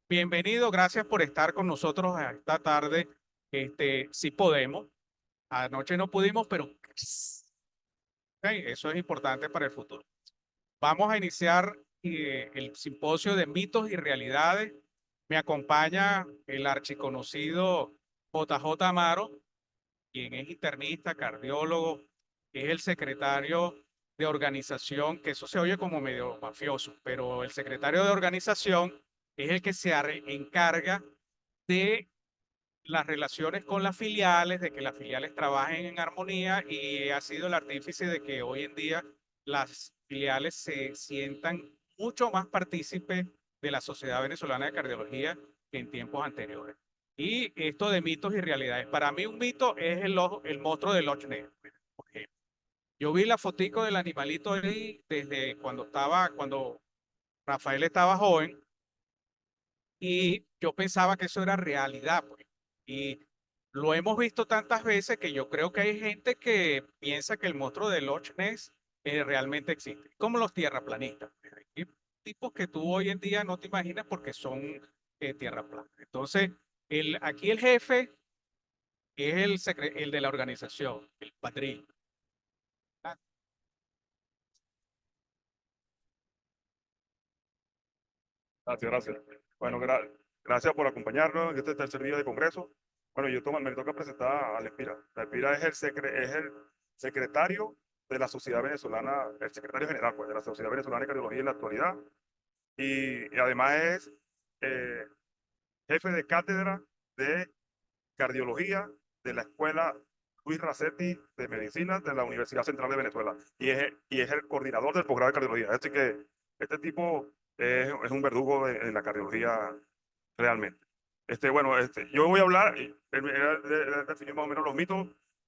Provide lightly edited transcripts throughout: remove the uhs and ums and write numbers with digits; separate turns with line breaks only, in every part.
Bienvenido, gracias por estar con nosotros esta tarde. Si podemos. Anoche no pudimos, pero eso es importante para el futuro. Vamos a iniciar el simposio de mitos y realidades. Me acompaña el archiconocido JJ Amaro, quien es internista, cardiólogo, es el secretario de organización, que eso se oye como medio mafioso, pero el secretario de organización es el que encarga de las relaciones con las filiales, de que las filiales trabajen en armonía y ha sido el artífice de que hoy en día las filiales se sientan mucho más partícipes de la Sociedad Venezolana de Cardiología que en tiempos anteriores. Y esto de mitos y realidades. Para mí un mito es el monstruo de Loch Ness, por ejemplo. Yo vi la fotico del animalito ahí desde cuando Rafael estaba joven y yo pensaba que eso era realidad, pues. Y lo hemos visto tantas veces que yo creo que hay gente que piensa que el monstruo de Loch Ness realmente existe, como los tierraplanistas. Hay tipos que tú hoy en día no te imaginas porque son tierraplanos. Entonces, aquí el jefe es el de la organización, el padrino.
Gracias, gracias. Bueno, gracias por acompañarnos en este tercer día de congreso. Bueno, me toca presentar a Lespira. Lespira es el secretario de la Sociedad Venezolana, el secretario general pues, de la Sociedad Venezolana de Cardiología en la actualidad. Y además es eh, jefe de cátedra de cardiología de la Escuela Luis Racetti de Medicina de la Universidad Central de Venezuela. Y es el coordinador del posgrado de cardiología. Así que este tipo es un verdugo en la cardiología realmente. Yo voy a hablar, definir más o menos los mitos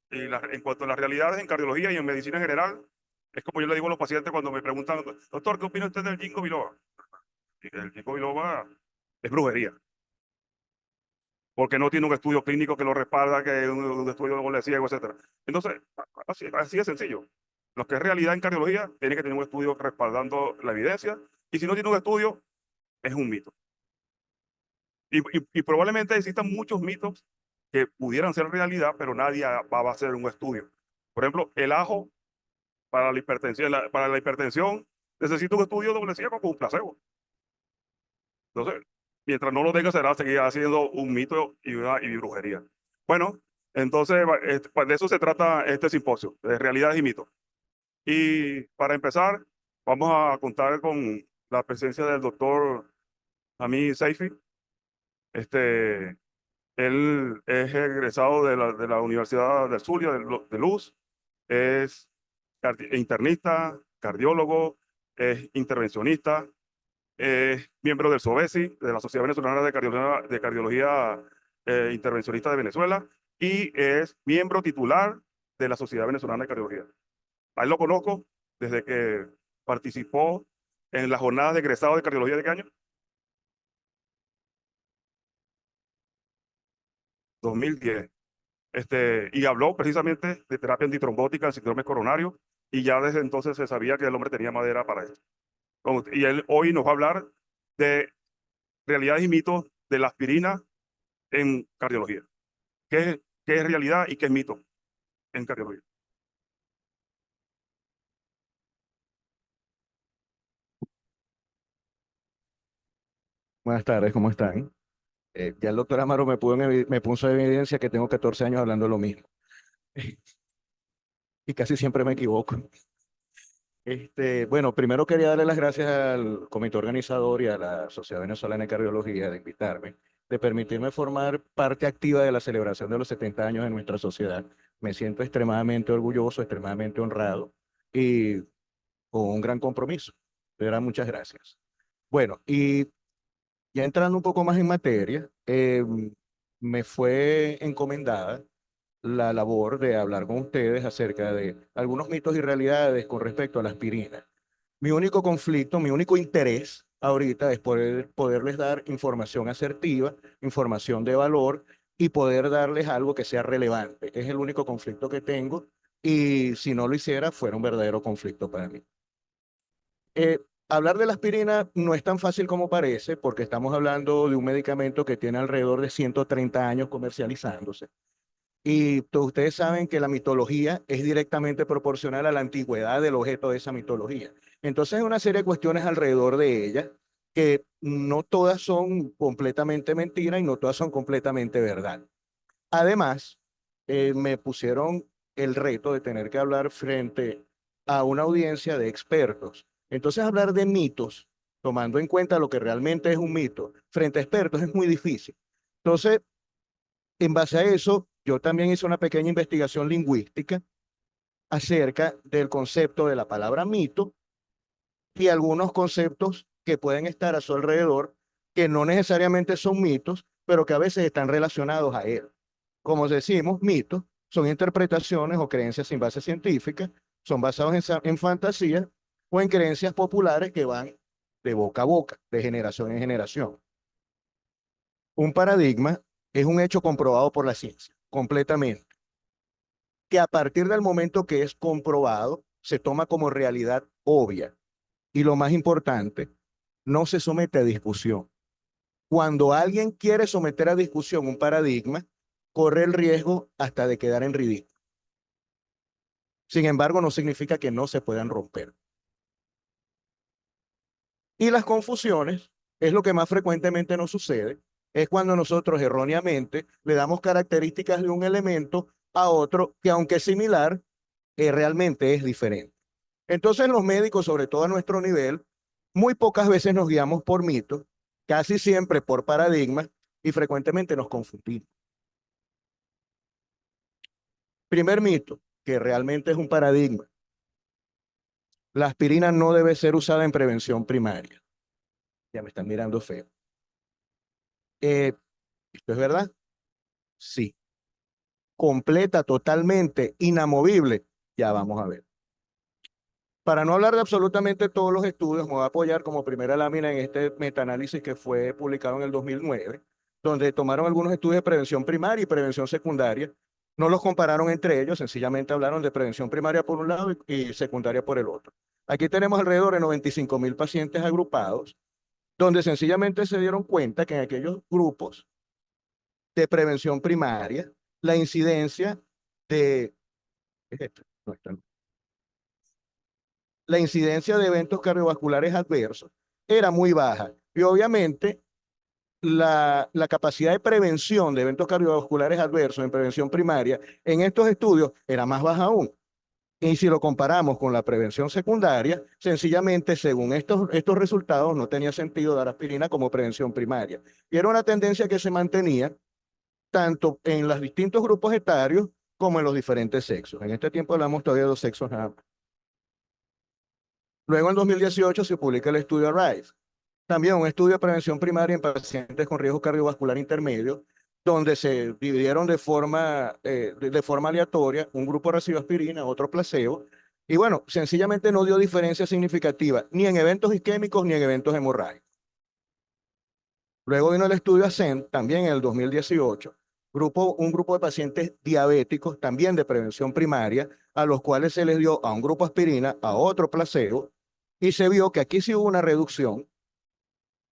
en cuanto a las realidades en cardiología y en medicina en general. Es como yo le digo a los pacientes cuando me preguntan, doctor, ¿qué opina usted del ginkgo biloba? Y el ginkgo biloba es brujería porque no tiene un estudio clínico que lo respalda, que es un estudio de doble ciego, etcétera. Entonces, así de sencillo. Lo que es realidad en cardiología tiene que tener un estudio respaldando la evidencia, y si no tiene un estudio, es un mito. Y probablemente existan muchos mitos que pudieran ser realidad, pero nadie va a hacer un estudio. Por ejemplo, el ajo para la hipertensión necesita un estudio doble ciego con un placebo. Entonces, mientras no lo tenga, será seguir haciendo un mito y brujería. Bueno, entonces, pues de eso se trata este simposio, de realidades y mitos. Y para empezar, vamos a contar con la presencia del doctor Hamid Seifi. Este, Él es egresado de la Universidad del Zulia, de Luz. Es internista, cardiólogo, es intervencionista, es miembro del SOVESI, de la Sociedad Venezolana de Cardiología Intervencionista de Venezuela, y es miembro titular de la Sociedad Venezolana de Cardiología. A él lo conozco desde que participó en las jornadas de egresado de cardiología de qué año, 2010. Y habló precisamente de terapia antitrombótica en síndrome coronario, y ya desde entonces se sabía que el hombre tenía madera para esto. Y él hoy nos va a hablar de realidades y mitos de la aspirina en cardiología. ¿Qué es realidad y qué es mito en cardiología?
Buenas tardes, ¿cómo están? Ya el doctor Amaro me puso en evidencia que tengo 14 años hablando lo mismo y casi siempre me equivoco. Bueno, primero quería darle las gracias al comité organizador y a la Sociedad Venezolana de Cardiología de invitarme, de permitirme formar parte activa de la celebración de los 70 años de nuestra sociedad. Me siento extremadamente orgulloso, extremadamente honrado y con un gran compromiso. De verdad, muchas gracias. Bueno, y ya entrando un poco más en materia, me fue encomendada la labor de hablar con ustedes acerca de algunos mitos y realidades con respecto a la aspirina. Mi único conflicto, mi único interés ahorita es poderles dar información asertiva, información de valor y poder darles algo que sea relevante. Es el único conflicto que tengo y si no lo hiciera, fuera un verdadero conflicto para mí. hablar de la aspirina no es tan fácil como parece, porque estamos hablando de un medicamento que tiene alrededor de 130 años comercializándose. Y ustedes saben que la mitología es directamente proporcional a la antigüedad del objeto de esa mitología. Entonces hay una serie de cuestiones alrededor de ella que no todas son completamente mentira y no todas son completamente verdad. Además, me pusieron el reto de tener que hablar frente a una audiencia de expertos. Entonces, hablar de mitos, tomando en cuenta lo que realmente es un mito, frente a expertos es muy difícil. Entonces, en base a eso, yo también hice una pequeña investigación lingüística acerca del concepto de la palabra mito y algunos conceptos que pueden estar a su alrededor, que no necesariamente son mitos, pero que a veces están relacionados a él. Como decimos, mitos son interpretaciones o creencias sin base científica, son basados en fantasías o en creencias populares que van de boca a boca, de generación en generación. Un paradigma es un hecho comprobado por la ciencia, completamente, que a partir del momento que es comprobado, se toma como realidad obvia. Y lo más importante, no se somete a discusión. Cuando alguien quiere someter a discusión un paradigma, corre el riesgo hasta de quedar en ridículo. Sin embargo, no significa que no se puedan romper. Y las confusiones es lo que más frecuentemente nos sucede, es cuando nosotros erróneamente le damos características de un elemento a otro que aunque es similar, realmente es diferente. Entonces los médicos, sobre todo a nuestro nivel, muy pocas veces nos guiamos por mitos, casi siempre por paradigmas y frecuentemente nos confundimos. Primer mito, que realmente es un paradigma. La aspirina no debe ser usada en prevención primaria. Ya me están mirando feo. ¿Esto es verdad? Sí. Completa, totalmente, inamovible. Ya vamos a ver. Para no hablar de absolutamente todos los estudios, me voy a apoyar como primera lámina en este metaanálisis que fue publicado en el 2009, donde tomaron algunos estudios de prevención primaria y prevención secundaria. No los compararon entre ellos, sencillamente hablaron de prevención primaria por un lado y secundaria por el otro. Aquí tenemos alrededor de 95.000 pacientes agrupados, donde sencillamente se dieron cuenta que en aquellos grupos de prevención primaria, la incidencia de... No, la incidencia de eventos cardiovasculares adversos era muy baja. Y obviamente la capacidad de prevención de eventos cardiovasculares adversos en prevención primaria en estos estudios era más baja aún. Y si lo comparamos con la prevención secundaria, sencillamente según estos resultados no tenía sentido dar aspirina como prevención primaria. Y era una tendencia que se mantenía tanto en los distintos grupos etarios como en los diferentes sexos. En este tiempo hablamos todavía de 2 sexos nada más. Luego en 2018 se publica el estudio ARISE, también un estudio de prevención primaria en pacientes con riesgo cardiovascular intermedio, donde se dividieron de forma aleatoria, un grupo recibió aspirina, otro placebo, y bueno, sencillamente no dio diferencia significativa ni en eventos isquémicos ni en eventos hemorrágicos. Luego vino el estudio ASCEND, también en el 2018, un grupo de pacientes diabéticos, también de prevención primaria, a los cuales se les dio a un grupo aspirina, a otro placebo, y se vio que aquí sí hubo una reducción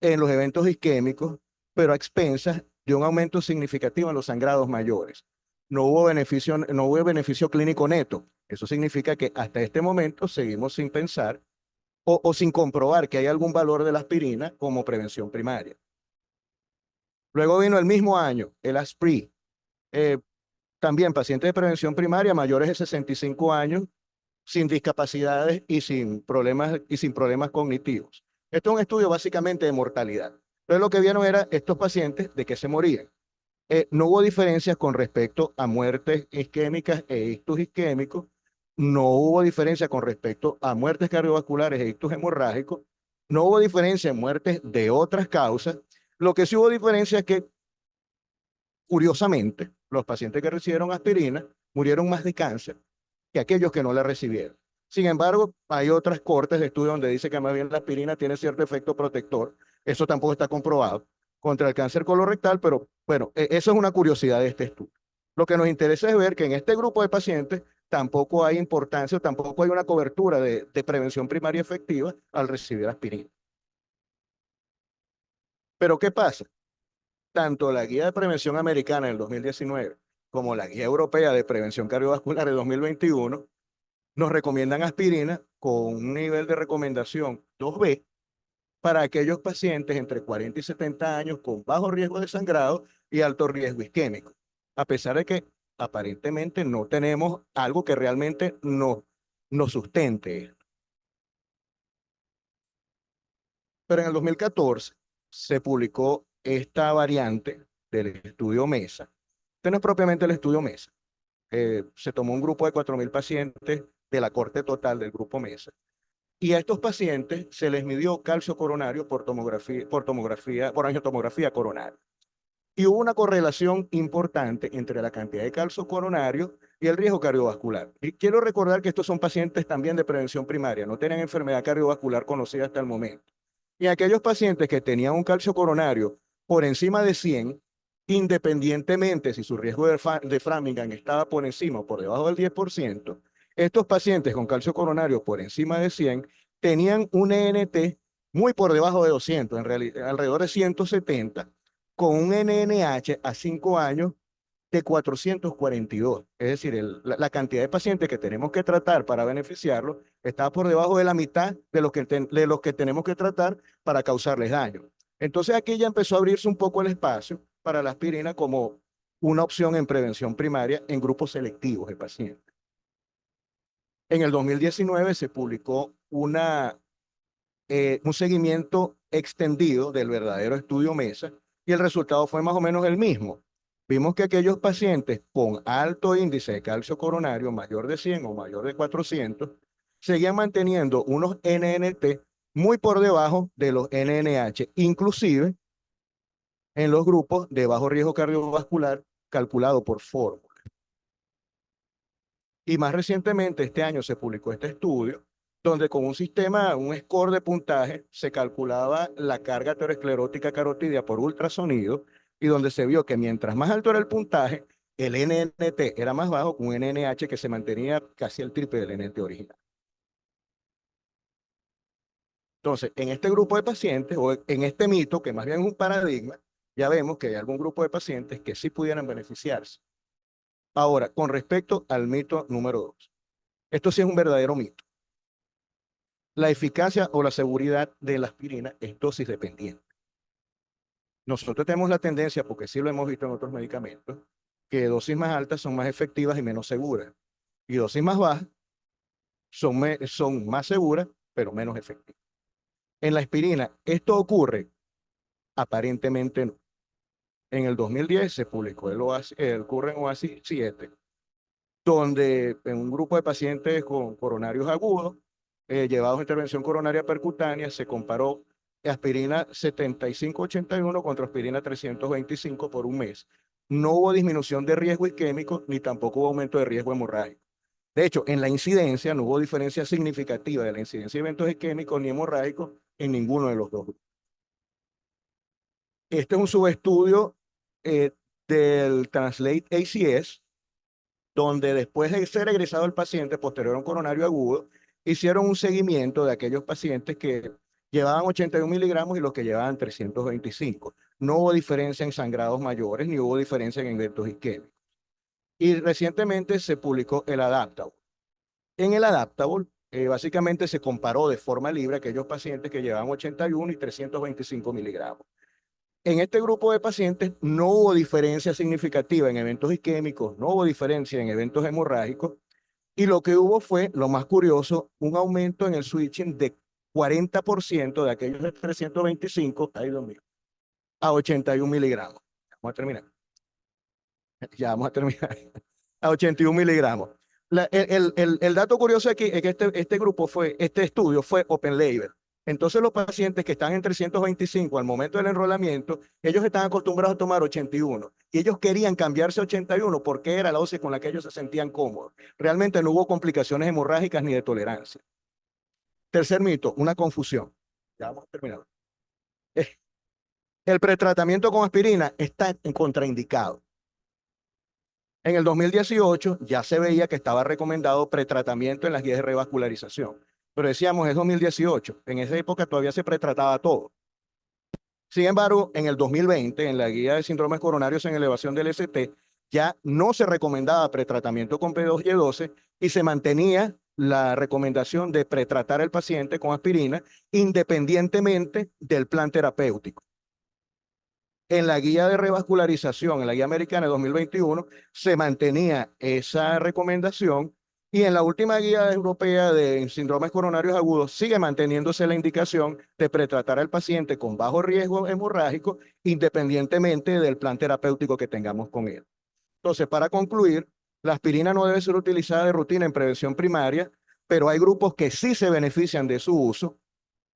en los eventos isquémicos, pero a expensas de un aumento significativo en los sangrados mayores. No hubo beneficio clínico neto. Eso significa que hasta este momento seguimos sin pensar o sin comprobar que hay algún valor de la aspirina como prevención primaria. Luego vino el mismo año el ASPRI, también pacientes de prevención primaria mayores de 65 años, sin discapacidades y sin problemas cognitivos. Esto es un estudio básicamente de mortalidad. Entonces lo que vieron era estos pacientes de que se morían. No hubo diferencias con respecto a muertes isquémicas e ictus isquémicos. No hubo diferencia con respecto a muertes cardiovasculares e ictus hemorrágicos. No hubo diferencia en muertes de otras causas. Lo que sí hubo diferencia es que, curiosamente, los pacientes que recibieron aspirina murieron más de cáncer que aquellos que no la recibieron. Sin embargo, hay otras cortes de estudio donde dice que más bien la aspirina tiene cierto efecto protector. Eso tampoco está comprobado contra el cáncer colorectal, pero bueno, eso es una curiosidad de este estudio. Lo que nos interesa es ver que en este grupo de pacientes tampoco hay importancia, tampoco hay una cobertura de prevención primaria efectiva al recibir aspirina. Pero ¿qué pasa? Tanto la guía de prevención americana del 2019 como la guía europea de prevención cardiovascular de 2021 nos recomiendan aspirina con un nivel de recomendación 2B para aquellos pacientes entre 40 y 70 años con bajo riesgo de sangrado y alto riesgo isquémico, a pesar de que aparentemente no tenemos algo que realmente nos sustente. Pero en el 2014 se publicó esta variante del estudio MESA. Este no es propiamente el estudio MESA. Se tomó un grupo de 4.000 pacientes de la corte total del grupo MESA. Y a estos pacientes se les midió calcio coronario por angiotomografía coronaria. Y hubo una correlación importante entre la cantidad de calcio coronario y el riesgo cardiovascular. Y quiero recordar que estos son pacientes también de prevención primaria, no tienen enfermedad cardiovascular conocida hasta el momento. Y aquellos pacientes que tenían un calcio coronario por encima de 100, independientemente si su riesgo de Framingham estaba por encima o por debajo del 10%, estos pacientes con calcio coronario por encima de 100 tenían un ENT muy por debajo de 200, en realidad alrededor de 170, con un NNH a 5 años de 442. Es decir, la cantidad de pacientes que tenemos que tratar para beneficiarlos está por debajo de la mitad de los que tenemos que tratar para causarles daño. Entonces aquí ya empezó a abrirse un poco el espacio para la aspirina como una opción en prevención primaria en grupos selectivos de pacientes. En el 2019 se publicó un seguimiento extendido del verdadero estudio MESA y el resultado fue más o menos el mismo. Vimos que aquellos pacientes con alto índice de calcio coronario, mayor de 100 o mayor de 400, seguían manteniendo unos NNT muy por debajo de los NNH, inclusive en los grupos de bajo riesgo cardiovascular calculado por fórmula. Y más recientemente, este año se publicó este estudio, donde con un sistema, un score de puntaje, se calculaba la carga aterosclerótica carotidia por ultrasonido, y donde se vio que mientras más alto era el puntaje, el NNT era más bajo, con un NNH que se mantenía casi el triple del NNT original. Entonces, en este grupo de pacientes, o en este mito, que más bien es un paradigma, ya vemos que hay algún grupo de pacientes que sí pudieran beneficiarse. Ahora, con respecto al mito número 2, esto sí es un verdadero mito. La eficacia o la seguridad de la aspirina es dosis dependiente. Nosotros tenemos la tendencia, porque sí lo hemos visto en otros medicamentos, que dosis más altas son más efectivas y menos seguras. Y dosis más bajas son más seguras, pero menos efectivas. En la aspirina, ¿esto ocurre? Aparentemente no. En el 2010 se publicó el Current OASIS 7, donde en un grupo de pacientes con coronarios agudos, llevados a intervención coronaria percutánea, se comparó aspirina 7581 contra aspirina 325 por un mes. No hubo disminución de riesgo isquémico, ni tampoco hubo aumento de riesgo hemorrágico. De hecho, en la incidencia no hubo diferencia significativa de la incidencia de eventos isquémicos ni hemorrágicos en ninguno de los dos grupos. Este es un subestudio del Translate ACS, donde después de ser egresado el paciente posterior a un coronario agudo, hicieron un seguimiento de aquellos pacientes que llevaban 81 miligramos y los que llevaban 325. No hubo diferencia en sangrados mayores, ni hubo diferencia en eventos isquémicos. Y recientemente se publicó el Adaptable. En el Adaptable, básicamente se comparó de forma libre aquellos pacientes que llevaban 81 y 325 miligramos. En este grupo de pacientes no hubo diferencia significativa en eventos isquémicos, no hubo diferencia en eventos hemorrágicos, y lo que hubo fue, lo más curioso, un aumento en el switching de 40% de aquellos de 325, ay Dios mío, a 81 miligramos. Vamos a terminar. Ya vamos a terminar. A 81 miligramos. El dato curioso aquí es que este estudio fue open label. Entonces los pacientes que están en 325 al momento del enrolamiento, ellos están acostumbrados a tomar 81 y ellos querían cambiarse a 81 porque era la dosis con la que ellos se sentían cómodos. Realmente no hubo complicaciones hemorrágicas ni de tolerancia. Tercer mito, una confusión. Ya vamos a terminar. El pretratamiento con aspirina está contraindicado. En el 2018 ya se veía que estaba recomendado pretratamiento en las guías de revascularización, pero decíamos es 2018, en esa época todavía se pretrataba todo. Sin embargo, en el 2020, en la guía de síndromes coronarios en elevación del ST, ya no se recomendaba pretratamiento con P2Y12 y se mantenía la recomendación de pretratar al paciente con aspirina independientemente del plan terapéutico. En la guía de revascularización, en la guía americana de 2021, se mantenía esa recomendación y en la última guía europea de síndromes coronarios agudos sigue manteniéndose la indicación de pretratar al paciente con bajo riesgo hemorrágico independientemente del plan terapéutico que tengamos con él. Entonces, para concluir, la aspirina no debe ser utilizada de rutina en prevención primaria, pero hay grupos que sí se benefician de su uso.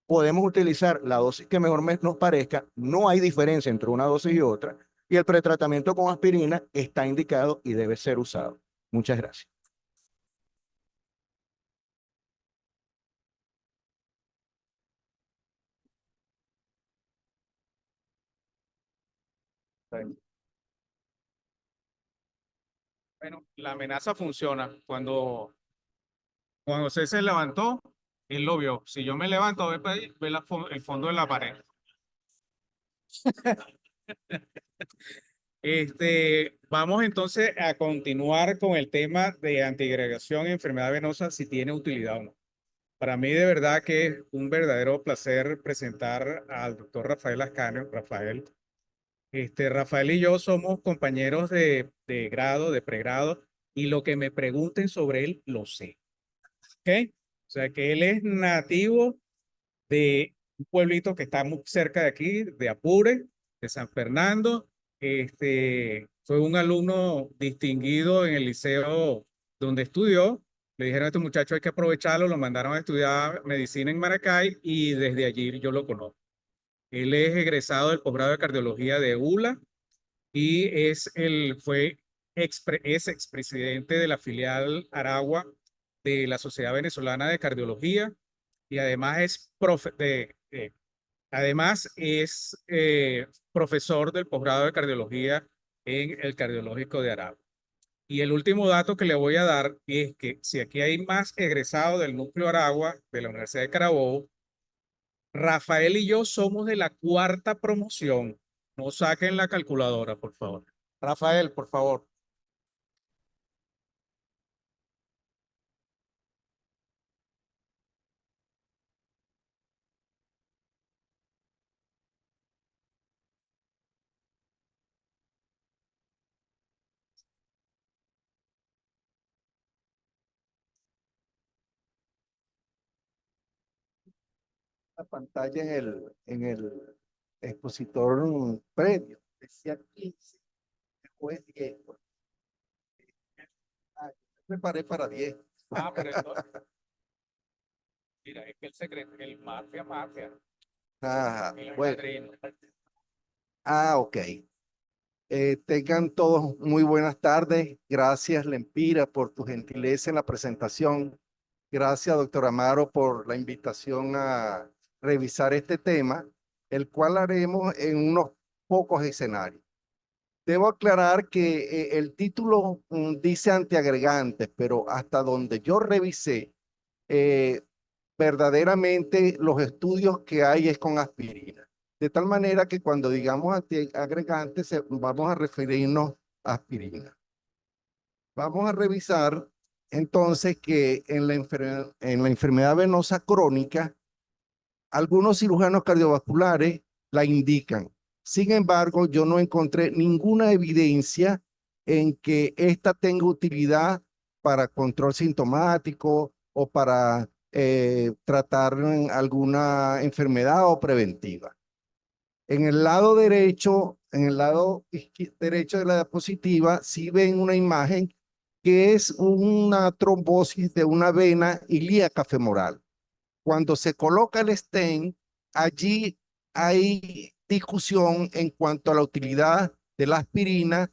Podemos utilizar la dosis que mejor nos parezca, no hay diferencia entre una dosis y otra, y el pretratamiento con aspirina está indicado y debe ser usado. Muchas gracias.
Bueno, la amenaza funciona. Cuando usted se levantó, él lo vio. Si yo me levanto, ve, ve el fondo de la pared. Vamos entonces a continuar con el tema de antiagregación y enfermedad venosa, si tiene utilidad o no. Para mí de verdad que es un verdadero placer presentar al doctor Rafael Ascanio. Rafael y yo somos compañeros de grado, de pregrado, y lo que me pregunten sobre él, lo sé. ¿Ok? O sea que él es nativo de un pueblito que está muy cerca de aquí, de Apure, de San Fernando. Fue un alumno distinguido en el liceo donde estudió. Le dijeron a este muchacho hay que aprovecharlo, lo mandaron a estudiar medicina en Maracay y desde allí yo lo conozco. Él es egresado del posgrado de cardiología de ULA y es expresidente de la filial Aragua de la Sociedad Venezolana de Cardiología y además es profesor del posgrado de cardiología en el Cardiológico de Aragua. Y el último dato que le voy a dar es que si aquí hay más egresados del núcleo Aragua de la Universidad de Carabobo, Rafael y yo somos de la cuarta promoción. No saquen la calculadora, por favor. Rafael, por favor.
La pantalla en el expositor previo. Decía 15, después 10. Ah, yo preparé para 10.
Pero mira, es que el secreto, el mafia,
Ajá,
el
bueno.
padrino.
Ok. Tengan todos muy buenas tardes. Gracias, Lempira, por tu gentileza en la presentación. Gracias, doctor Amaro, por la invitación a revisar este tema, el cual haremos en unos pocos escenarios. Debo aclarar que el título dice antiagregantes, pero hasta donde yo revisé, verdaderamente los estudios que hay es con aspirina. De tal manera que cuando digamos antiagregantes, vamos a referirnos a aspirina. Vamos a revisar entonces que en la enfermedad venosa crónica, algunos cirujanos cardiovasculares la indican. Sin embargo, yo no encontré ninguna evidencia en que esta tenga utilidad para control sintomático o para tratar alguna enfermedad o preventiva. En el lado derecho, derecho de la diapositiva, sí ven una imagen que es una trombosis de una vena ilíaca femoral. Cuando se coloca el stent, allí hay discusión en cuanto a la utilidad de la aspirina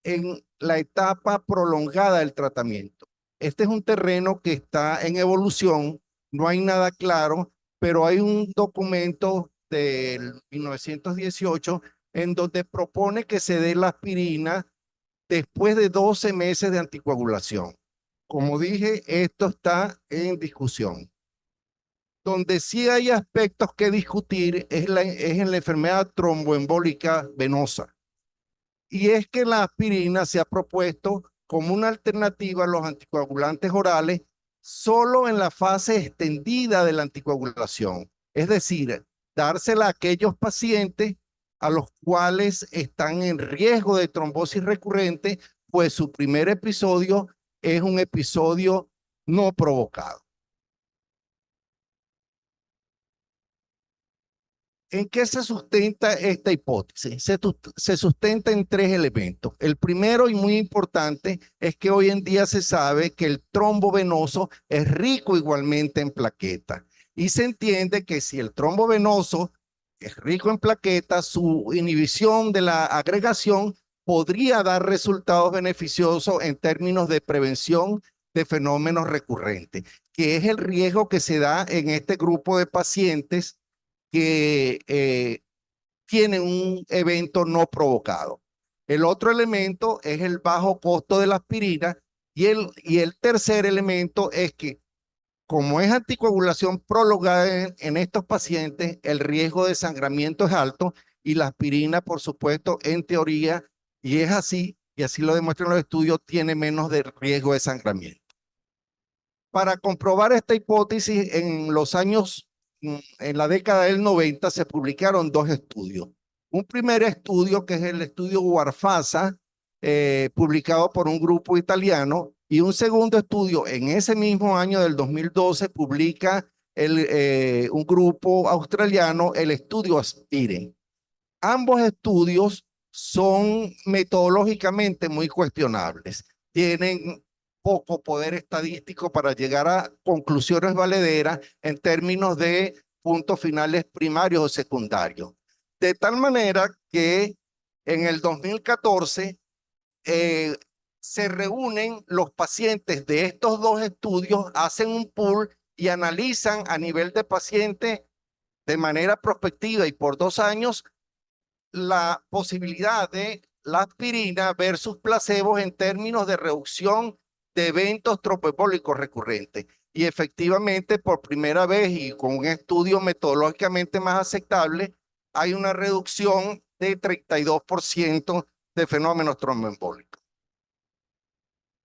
en la etapa prolongada del tratamiento. Este es un terreno que está en evolución, no hay nada claro, pero hay un documento del 1918 en donde propone que se dé la aspirina después de 12 meses de anticoagulación. Como dije, esto está en discusión. Donde sí hay aspectos que discutir es en la enfermedad tromboembólica venosa. Y es que la aspirina se ha propuesto como una alternativa a los anticoagulantes orales solo en la fase extendida de la anticoagulación. Es decir, dársela a aquellos pacientes a los cuales están en riesgo de trombosis recurrente, pues su primer episodio es un episodio no provocado. ¿En qué se sustenta esta hipótesis? Se sustenta en tres elementos. El primero y muy importante es que hoy en día se sabe que el trombo venoso es rico igualmente en plaquetas. Y se entiende que si el trombo venoso es rico en plaquetas, su inhibición de la agregación podría dar resultados beneficiosos en términos de prevención de fenómenos recurrentes, que es el riesgo que se da en este grupo de pacientes que tienen un evento no provocado. El otro elemento es el bajo costo de la aspirina y el tercer elemento es que como es anticoagulación prolongada en estos pacientes, el riesgo de sangramiento es alto y la aspirina, por supuesto, en teoría, y es así, y así lo demuestran los estudios, tiene menos de riesgo de sangramiento. Para comprobar esta hipótesis, en la década del 90 se publicaron dos estudios. Un primer estudio, que es el estudio Warfasa, publicado por un grupo italiano, y un segundo estudio en ese mismo año del 2012 publica un grupo australiano, el estudio Aspirin. Ambos estudios son metodológicamente muy cuestionables. Tienen poco poder estadístico para llegar a conclusiones valederas en términos de puntos finales primarios o secundarios. De tal manera que en el 2014 se reúnen los pacientes de estos dos estudios, hacen un pool y analizan a nivel de paciente de manera prospectiva y por 2 años la posibilidad de la aspirina versus placebos en términos de reducción de eventos tromboembólicos recurrentes. Y efectivamente, por primera vez y con un estudio metodológicamente más aceptable, hay una reducción de 32% de fenómenos tromboembólicos.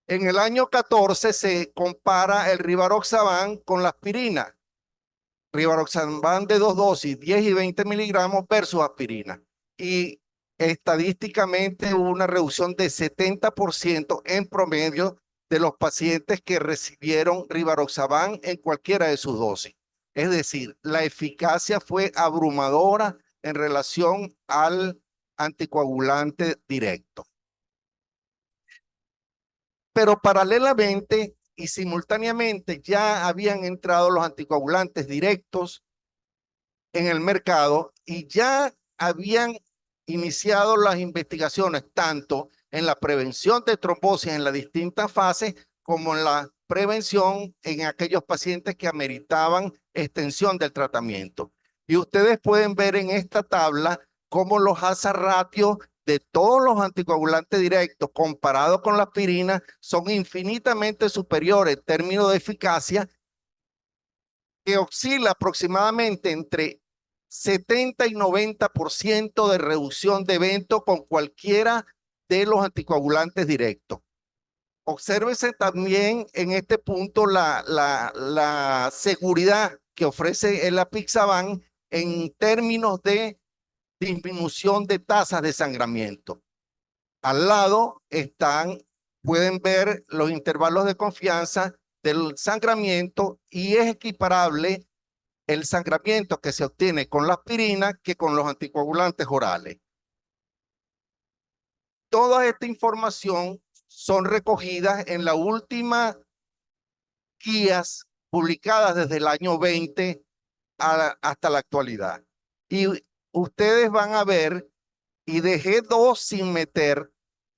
En el año 14 se compara el rivaroxaban con la aspirina. Rivaroxaban de 2 dosis, 10 y 20 miligramos versus aspirina. Y estadísticamente hubo una reducción de 70% en promedio de los pacientes que recibieron rivaroxaban en cualquiera de sus dosis. Es decir, la eficacia fue abrumadora en relación al anticoagulante directo. Pero paralelamente y simultáneamente ya habían entrado los anticoagulantes directos en el mercado y ya habían iniciado las investigaciones tanto en la prevención de trombosis en las distintas fases como en la prevención en aquellos pacientes que ameritaban extensión del tratamiento. Y ustedes pueden ver en esta tabla cómo los hazard ratios de todos los anticoagulantes directos comparados con la aspirina son infinitamente superiores en términos de eficacia, que oscila aproximadamente entre 70 y 90% de reducción de eventos con cualquiera de los anticoagulantes directos. Obsérvese también en este punto la seguridad que ofrece el apixaban en términos de disminución de tasas de sangramiento. Al lado pueden ver los intervalos de confianza del sangramiento y es equiparable el sangramiento que se obtiene con la aspirina que con los anticoagulantes orales. Toda esta información son recogidas en la última guías publicadas desde el año 20 hasta la actualidad. Y ustedes van a ver, y dejé 2 sin meter,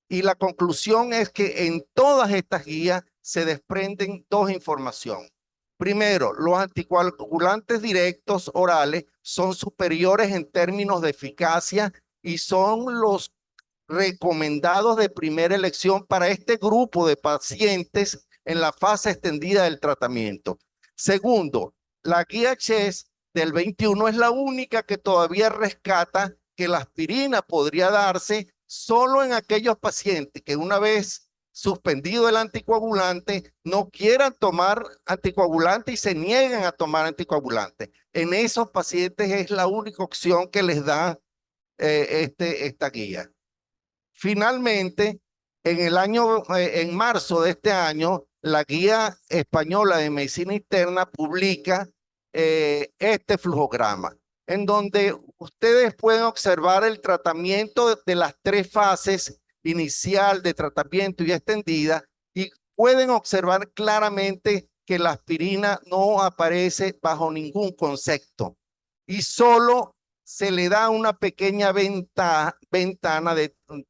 y la conclusión es que en todas estas guías se desprenden 2 informaciones. Primero, los anticoagulantes directos orales son superiores en términos de eficacia y son los recomendados de primera elección para este grupo de pacientes en la fase extendida del tratamiento. Segundo, la guía CHES del 21 es la única que todavía rescata que la aspirina podría darse solo en aquellos pacientes que una vez suspendido el anticoagulante no quieran tomar anticoagulante y se nieguen a tomar anticoagulante. En esos pacientes es la única opción que les da esta guía. Finalmente, en marzo de este año, la Guía Española de Medicina Interna publica este flujograma, en donde ustedes pueden observar el tratamiento de las 3 fases: inicial, de tratamiento y extendida, y pueden observar claramente que la aspirina no aparece bajo ningún concepto y solo se le da una pequeña ventana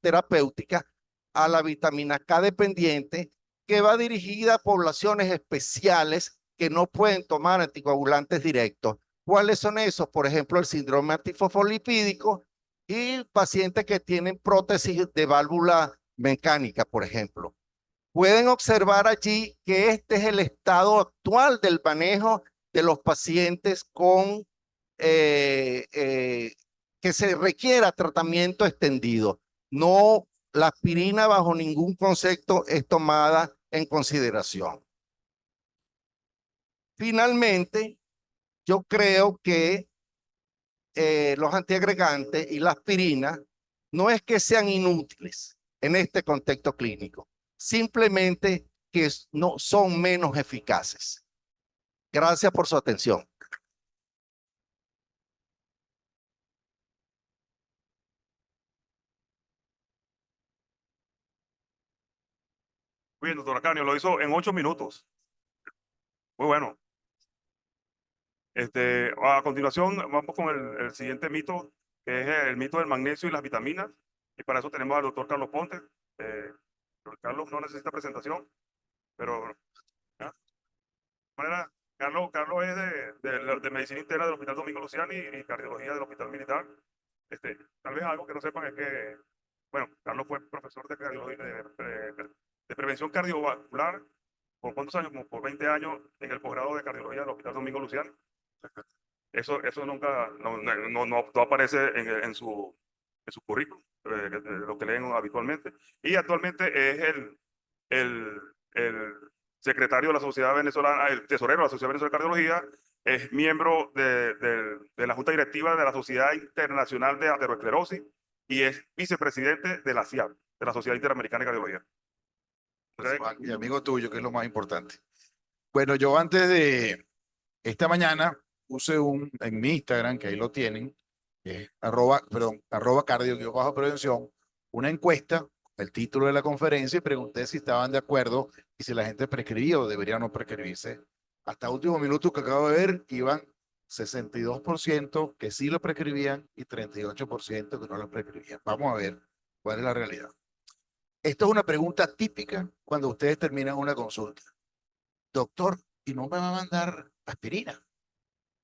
terapéutica a la vitamina K dependiente, que va dirigida a poblaciones especiales que no pueden tomar anticoagulantes directos. ¿Cuáles son esos? Por ejemplo, el síndrome antifosfolipídico y pacientes que tienen prótesis de válvula mecánica, por ejemplo. Pueden observar allí que este es el estado actual del manejo de los pacientes con que se requiera tratamiento extendido. No, la aspirina bajo ningún concepto es tomada en consideración. Finalmente, yo creo que los antiagregantes y la aspirina no es que sean inútiles en este contexto clínico, simplemente que no son menos eficaces. Gracias por su atención.
Muy bien, doctora Canio, lo hizo en 8 minutos. Muy bueno. A continuación, vamos con el siguiente mito, que es el mito del magnesio y las vitaminas. Y para eso tenemos al doctor Carlos Ponte. Carlos no necesita presentación, pero ¿ya? Carlos es de medicina interna del Hospital Domingo Luciani y cardiología del Hospital Militar. Tal vez algo que no sepan es que, bueno, Carlos fue profesor de cardiología, de prevención cardiovascular por ¿cuántos años? Como por 20 años en el posgrado de cardiología del Hospital Domingo Luciani. Eso nunca, no aparece en su currículum, lo que leen habitualmente. Y actualmente es el secretario de la Sociedad Venezolana, el tesorero de la Sociedad Venezolana de Cardiología, es miembro de la Junta Directiva de la Sociedad Internacional de Aterosclerosis y es vicepresidente de la SIAP, de la Sociedad Interamericana de Cardiología.
Y amigo tuyo, que es lo más importante. Bueno, yo antes de esta mañana puse en mi Instagram, que ahí lo tienen, que es arroba cardio-prevención, una encuesta, el título de la conferencia, y pregunté si estaban de acuerdo y si la gente prescribía o debería no prescribirse. Hasta último minuto que acabo de ver, iban 62% que sí lo prescribían y 38% que no lo prescribían. Vamos a ver cuál es la realidad. Esto es una pregunta típica cuando ustedes terminan una consulta. Doctor, ¿y no me va a mandar aspirina?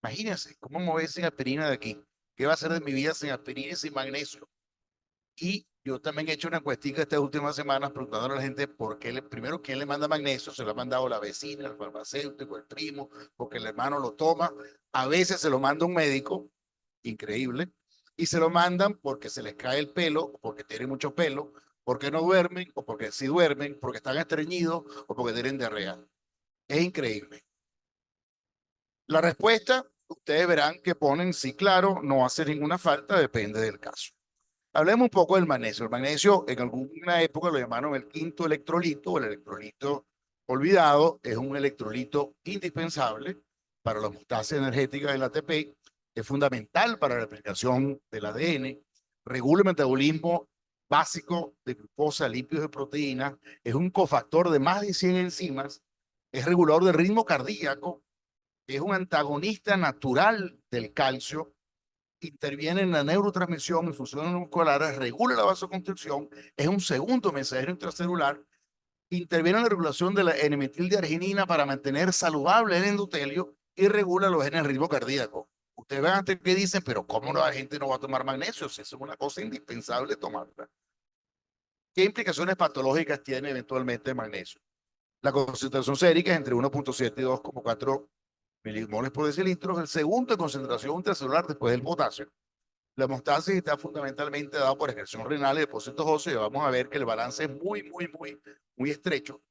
Imagínense, ¿cómo me voy sin aspirina de aquí? ¿Qué va a hacer de mi vida sin aspirina y sin magnesio? Y yo también he hecho una encuestica estas últimas semanas preguntando a la gente por qué primero, ¿quién le manda magnesio? Se lo ha mandado la vecina, el farmacéutico, el primo, porque el hermano lo toma. A veces se lo manda un médico, increíble, y se lo mandan porque se les cae el pelo, porque tienen mucho pelo, porque no duermen, o porque sí duermen, porque están estreñidos, o porque tienen diarrea. Es increíble. La respuesta, ustedes verán que ponen sí, claro, no hace ninguna falta, depende del caso. Hablemos un poco del magnesio. El magnesio en alguna época lo llamaron el quinto electrolito o el electrolito olvidado. Es un electrolito indispensable para la homeostasis energética del ATP. Es fundamental para la replicación del ADN. Regula el metabolismo básico de glucosa, lípidos y proteínas. Es un cofactor de más de 100 enzimas. Es regulador del ritmo cardíaco. Es un antagonista natural del calcio. Interviene en la neurotransmisión y funciones musculares, regula la vasoconstricción, es un segundo mensajero intracelular, interviene en la regulación de la N-metildiarginina para mantener saludable el endotelio y regula los genes del ritmo cardíaco. Ustedes ven antes que dicen, pero ¿cómo la gente no va a tomar magnesio? Eso es una cosa indispensable tomarla. ¿Qué implicaciones patológicas tiene eventualmente el magnesio? La concentración sérica es entre 1.7 y 2.4 milimoles por decilitro, el segundo en concentración intracelular después del potasio. La hemostasis está fundamentalmente dada por excreción renal y depósitos óseos, y vamos a ver que el balance es muy estrecho.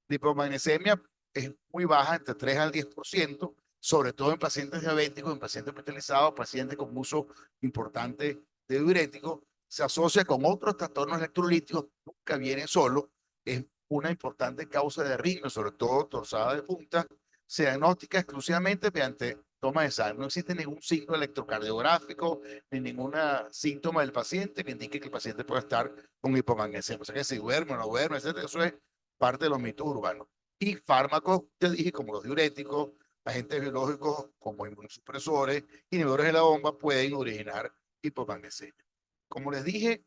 La hipomagnesemia es muy baja, entre 3 al 10%, sobre todo en pacientes diabéticos, en pacientes hospitalizados, pacientes con uso importante de diuréticos. Se asocia con otros trastornos electrolíticos, nunca viene solo, es una importante causa de arritmia, sobre todo torsada de punta. Se diagnostica exclusivamente mediante toma de sangre. No existe ningún signo electrocardiográfico ni ningún síntoma del paciente que indique que el paciente pueda estar con hipomagnesemia. O sea que si duerme o no duerme, etcétera, eso es parte de los mitos urbanos. Y fármacos, te dije, como los diuréticos, agentes biológicos como inmunosupresores, inhibidores de la bomba, pueden originar hipomagnesemia. Como les dije,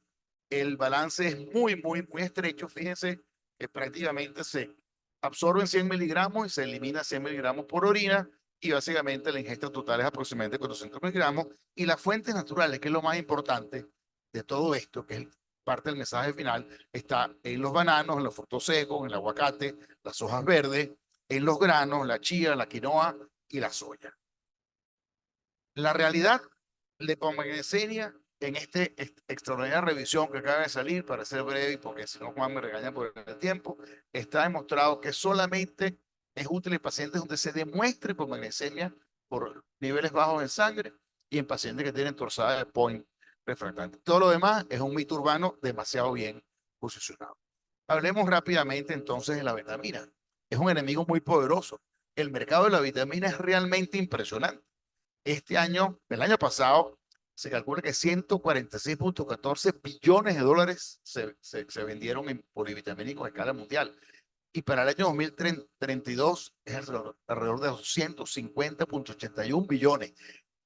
el balance es muy estrecho. Fíjense que prácticamente se absorben 100 miligramos y se elimina 100 miligramos por orina, y básicamente la ingesta total es aproximadamente 400 miligramos. Y las fuentes naturales, que es lo más importante de todo esto, que es parte del mensaje final, está en los bananos, en los frutos secos, en el aguacate, las hojas verdes, en los granos, la chía, la quinoa y la soya. La realidad, la hipomagnesemia, en este extraordinaria revisión que acaba de salir, para ser breve, porque si no Juan me regaña por el tiempo, está demostrado que solamente es útil en pacientes donde se demuestre hipomagnesemia por niveles bajos en sangre y en pacientes que tienen torsada de point refractante. Todo lo demás es un mito urbano demasiado bien posicionado. Hablemos rápidamente entonces de la vitamina. Es un enemigo muy poderoso. El mercado de la vitamina es realmente impresionante. Este año, el año pasado, se calcula que 146.14 billones de dólares se vendieron en polivitamínicos a escala mundial. Y para el año 2032 es alrededor de 250.81 billones.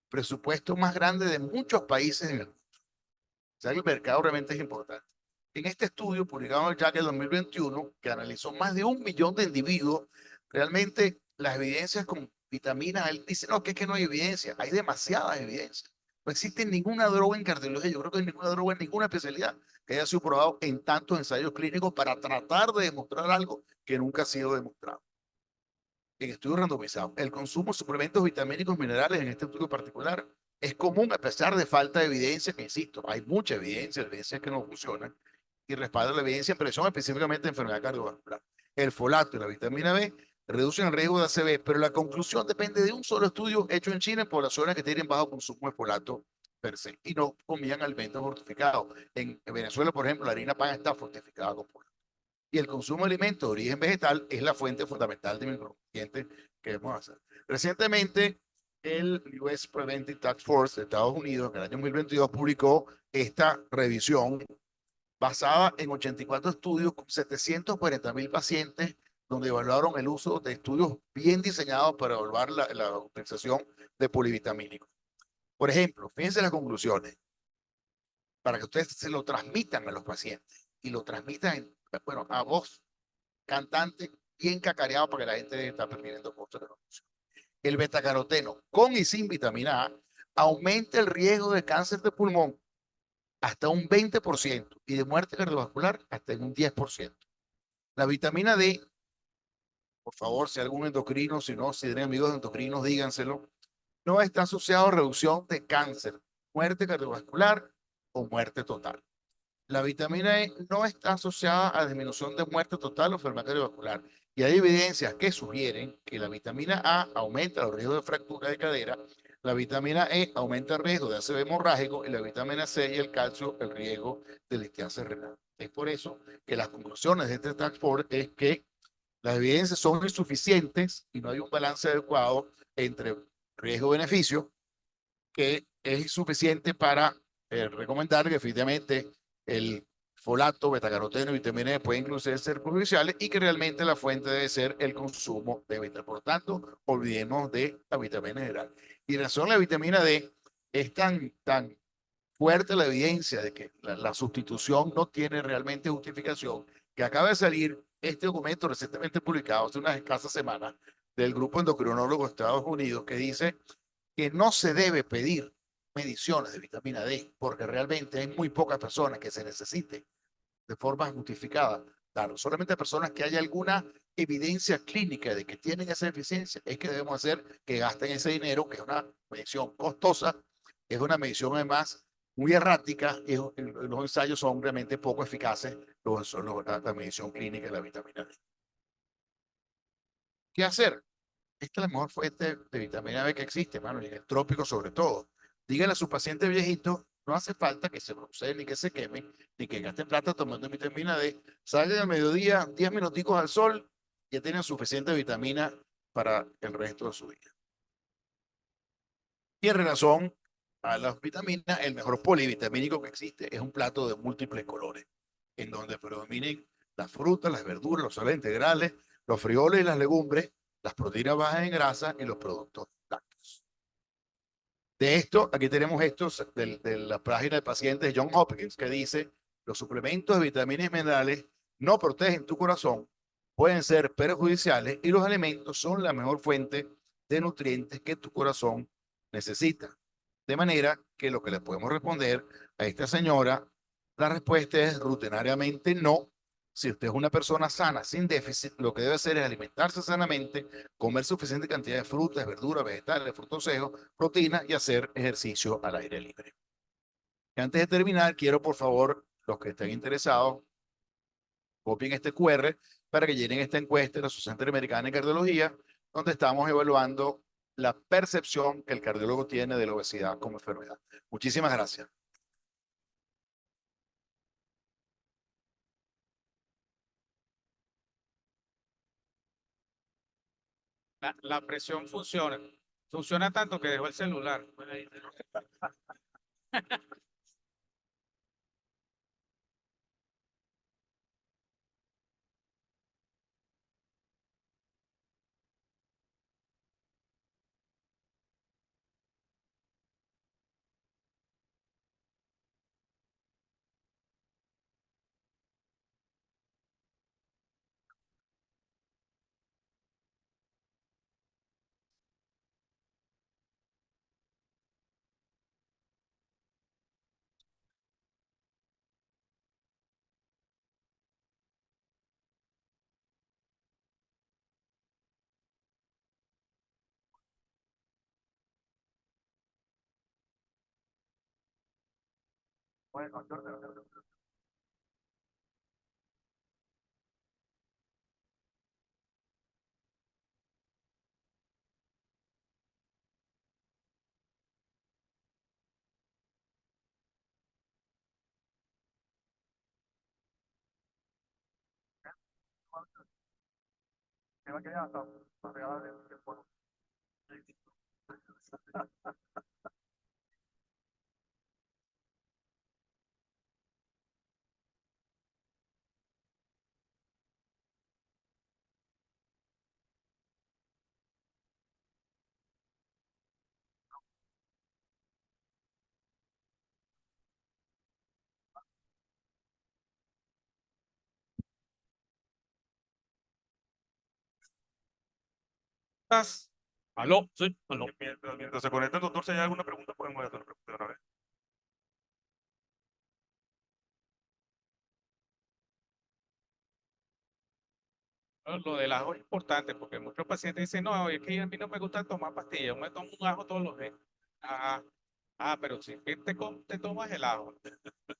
Presupuesto más grande de muchos países en el mundo. O sea, el mercado realmente es importante. En este estudio publicado en el JACA 2021, que analizó más de 1 millón de individuos, realmente las evidencias con vitaminas, él dice, no, que es que no hay evidencia, hay demasiadas evidencias. No existe ninguna droga en cardiología, yo creo que ninguna droga en ninguna especialidad que haya sido probado en tantos ensayos clínicos para tratar de demostrar algo que nunca ha sido demostrado. En estudios randomizados, el consumo de suplementos vitamínicos minerales, en este estudio particular, es común a pesar de falta de evidencia, que insisto, hay mucha evidencia que no funcionan, y respalda la evidencia en presión, específicamente en enfermedad cardiovascular. El folato y la vitamina B reducen el riesgo de ACV, pero la conclusión depende de un solo estudio hecho en China en poblaciones que tienen bajo consumo de folato per se y no comían alimentos fortificados. En Venezuela, por ejemplo, la harina pan está fortificada con folato. Y el consumo de alimentos de origen vegetal es la fuente fundamental de micronutrientes que debemos hacer. Recientemente, el US Preventive Task Force de Estados Unidos, en el año 2022, publicó esta revisión basada en 84 estudios con 740,000 pacientes, donde evaluaron el uso de estudios bien diseñados para evaluar la utilización de polivitamínicos. Por ejemplo, fíjense las conclusiones, para que ustedes se lo transmitan a los pacientes y lo transmitan a voz cantante, bien cacareado, para que la gente está perdiendo cosas de la función. El betacaroteno, con y sin vitamina A, aumenta el riesgo de cáncer de pulmón hasta un 20% y de muerte cardiovascular hasta en un 10%. La vitamina D, por favor, si algún endocrino, si no, si tienen amigos endocrinos, díganselo, no está asociado a reducción de cáncer, muerte cardiovascular o muerte total. La vitamina E no está asociada a disminución de muerte total o enfermedad cardiovascular. Y hay evidencias que sugieren que la vitamina A aumenta los riesgos de fractura de cadera, la vitamina E aumenta el riesgo de ACV hemorrágico y la vitamina C y el calcio el riesgo de litiasis renal. Es por eso que las conclusiones de este Task Force es que las evidencias son insuficientes y no hay un balance adecuado entre riesgo-beneficio, que es insuficiente para recomendar que efectivamente el folato, betacaroteno y vitamina E pueden incluso ser perjudiciales y que realmente la fuente debe ser el consumo de vitamina. Por tanto, olvidemos de la vitamina general. Y en razón la vitamina D es tan fuerte la evidencia de que la sustitución no tiene realmente justificación, que acaba de salir este documento recientemente publicado hace unas escasas semanas del grupo endocrinólogo de Estados Unidos, que dice que no se debe pedir mediciones de vitamina D porque realmente hay muy pocas personas que se necesiten de forma justificada. Claro, solamente a personas que haya alguna evidencia clínica de que tienen esa deficiencia es que debemos hacer que gasten ese dinero, que es una medición costosa, es una medición además muy errática y los ensayos son realmente poco eficaces, la medición clínica de la vitamina D. ¿Qué hacer? Esta es la mejor fuente de vitamina B que existe, mano, y en el trópico sobre todo. Díganle a su paciente viejito, no hace falta que se bronceen, ni que se quemen, ni que gasten plata tomando vitamina D. Salgan al mediodía, 10 minuticos al sol, ya tienen suficiente vitamina para el resto de su vida. Y en relación a las vitaminas, el mejor polivitamínico que existe es un plato de múltiples colores, en donde predominen las frutas, las verduras, los cereales integrales, los frijoles y las legumbres, las proteínas bajas en grasa y los productos lácteos. De esto, aquí tenemos estos de la página de pacientes de John Hopkins, que dice, los suplementos de vitaminas y minerales no protegen tu corazón, pueden ser perjudiciales y los alimentos son la mejor fuente de nutrientes que tu corazón necesita. De manera que lo que le podemos responder a esta señora, la respuesta es rutinariamente no. Si usted es una persona sana, sin déficit, lo que debe hacer es alimentarse sanamente, comer suficiente cantidad de frutas, verduras, vegetales, frutos secos, proteínas y hacer ejercicio al aire libre. Y antes de terminar, quiero por favor, los que estén interesados, copien este QR para que llenen esta encuesta de la Sociedad Interamericana de Cardiología, donde estamos evaluando la percepción que el cardiólogo tiene de la obesidad como enfermedad. Muchísimas gracias.
La presión funciona. Funciona tanto que dejó el celular. ¿Estás? ¿Aló? Sí, aló.
Mientras se conecta el doctor, si hay alguna pregunta, podemos hacer una pregunta de una vez.
Lo del ajo es importante porque muchos pacientes dicen, no, es que a mí no me gusta tomar pastillas, yo me tomo un ajo todos los días. Pero si te tomas el ajo.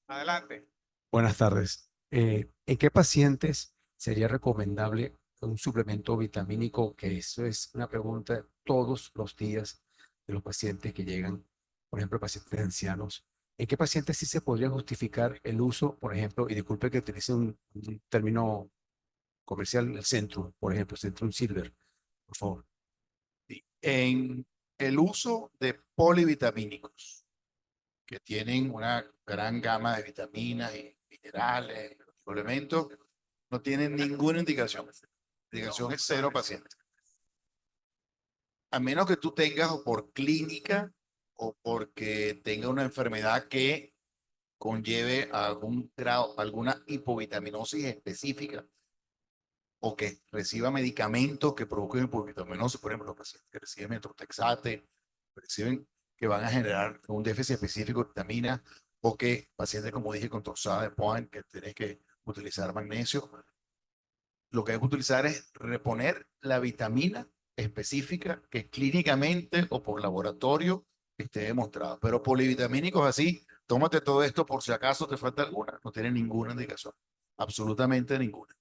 Adelante.
Buenas tardes. ¿En qué pacientes sería recomendable un suplemento vitamínico? Que eso es una pregunta todos los días de los pacientes que llegan, por ejemplo, pacientes ancianos. ¿En qué pacientes sí se podría justificar el uso, por ejemplo, y disculpe que utilice un término comercial, el Centrum, por ejemplo, Centrum Silver, por favor?
En el uso de polivitamínicos, que tienen una gran gama de vitaminas y minerales, suplementos, no tienen ninguna indicación. La indicación es 0 pacientes. A menos que tú tengas o por clínica o porque tenga una enfermedad que conlleve algún grado, alguna hipovitaminosis específica o que reciba medicamentos que provoquen hipovitaminosis, por ejemplo, los pacientes que reciben metotrexate, reciben que van a generar un déficit específico de vitaminas, o que pacientes, como dije, con toxada de Point, que tienes que utilizar magnesio. Lo que hay que utilizar es reponer la vitamina específica que clínicamente o por laboratorio esté demostrado. Pero polivitamínicos así, tómate todo esto por si acaso te falta alguna. No tiene ninguna indicación. Absolutamente ninguna.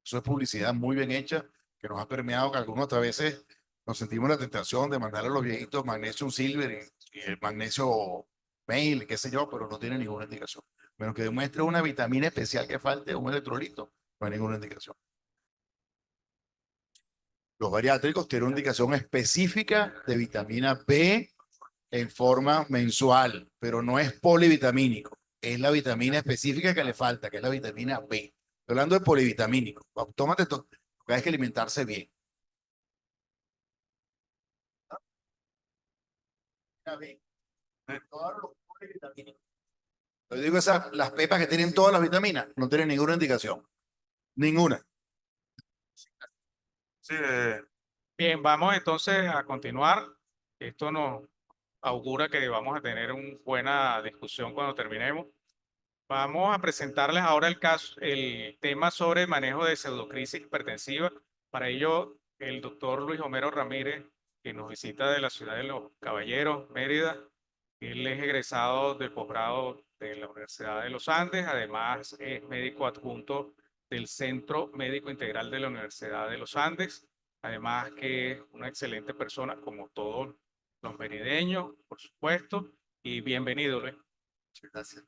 Eso es publicidad muy bien hecha que nos ha permeado que algunas otras veces nos sentimos la tentación de mandarle a los viejitos magnesio silver y el magnesio mail, qué sé yo, pero no tiene ninguna indicación. Menos que demuestre una vitamina especial que falte, un electrolito, no hay ninguna indicación. Los bariátricos tienen una indicación específica de vitamina B en forma mensual, pero no es polivitamínico. Es la vitamina específica que le falta, que es la vitamina B. Estoy hablando de polivitamínico. Tómate esto, hay que alimentarse bien. Todos los polivitamínicos. Yo digo las pepas que tienen todas las vitaminas, no tienen ninguna indicación. Ninguna.
Sí,
Bien, vamos entonces a continuar. Esto nos augura que vamos a tener una buena discusión cuando terminemos. Vamos a presentarles ahora el tema sobre el manejo de pseudocrisis hipertensiva. Para ello, el doctor Luis Homero Ramírez, que nos visita de la ciudad de Los Caballeros, Mérida. Él es egresado del posgrado de la Universidad de los Andes, además es médico adjunto del Centro Médico Integral de la Universidad de los Andes, además que es una excelente persona como todos los merideños, por supuesto, y bienvenido, Luis.
Muchas gracias.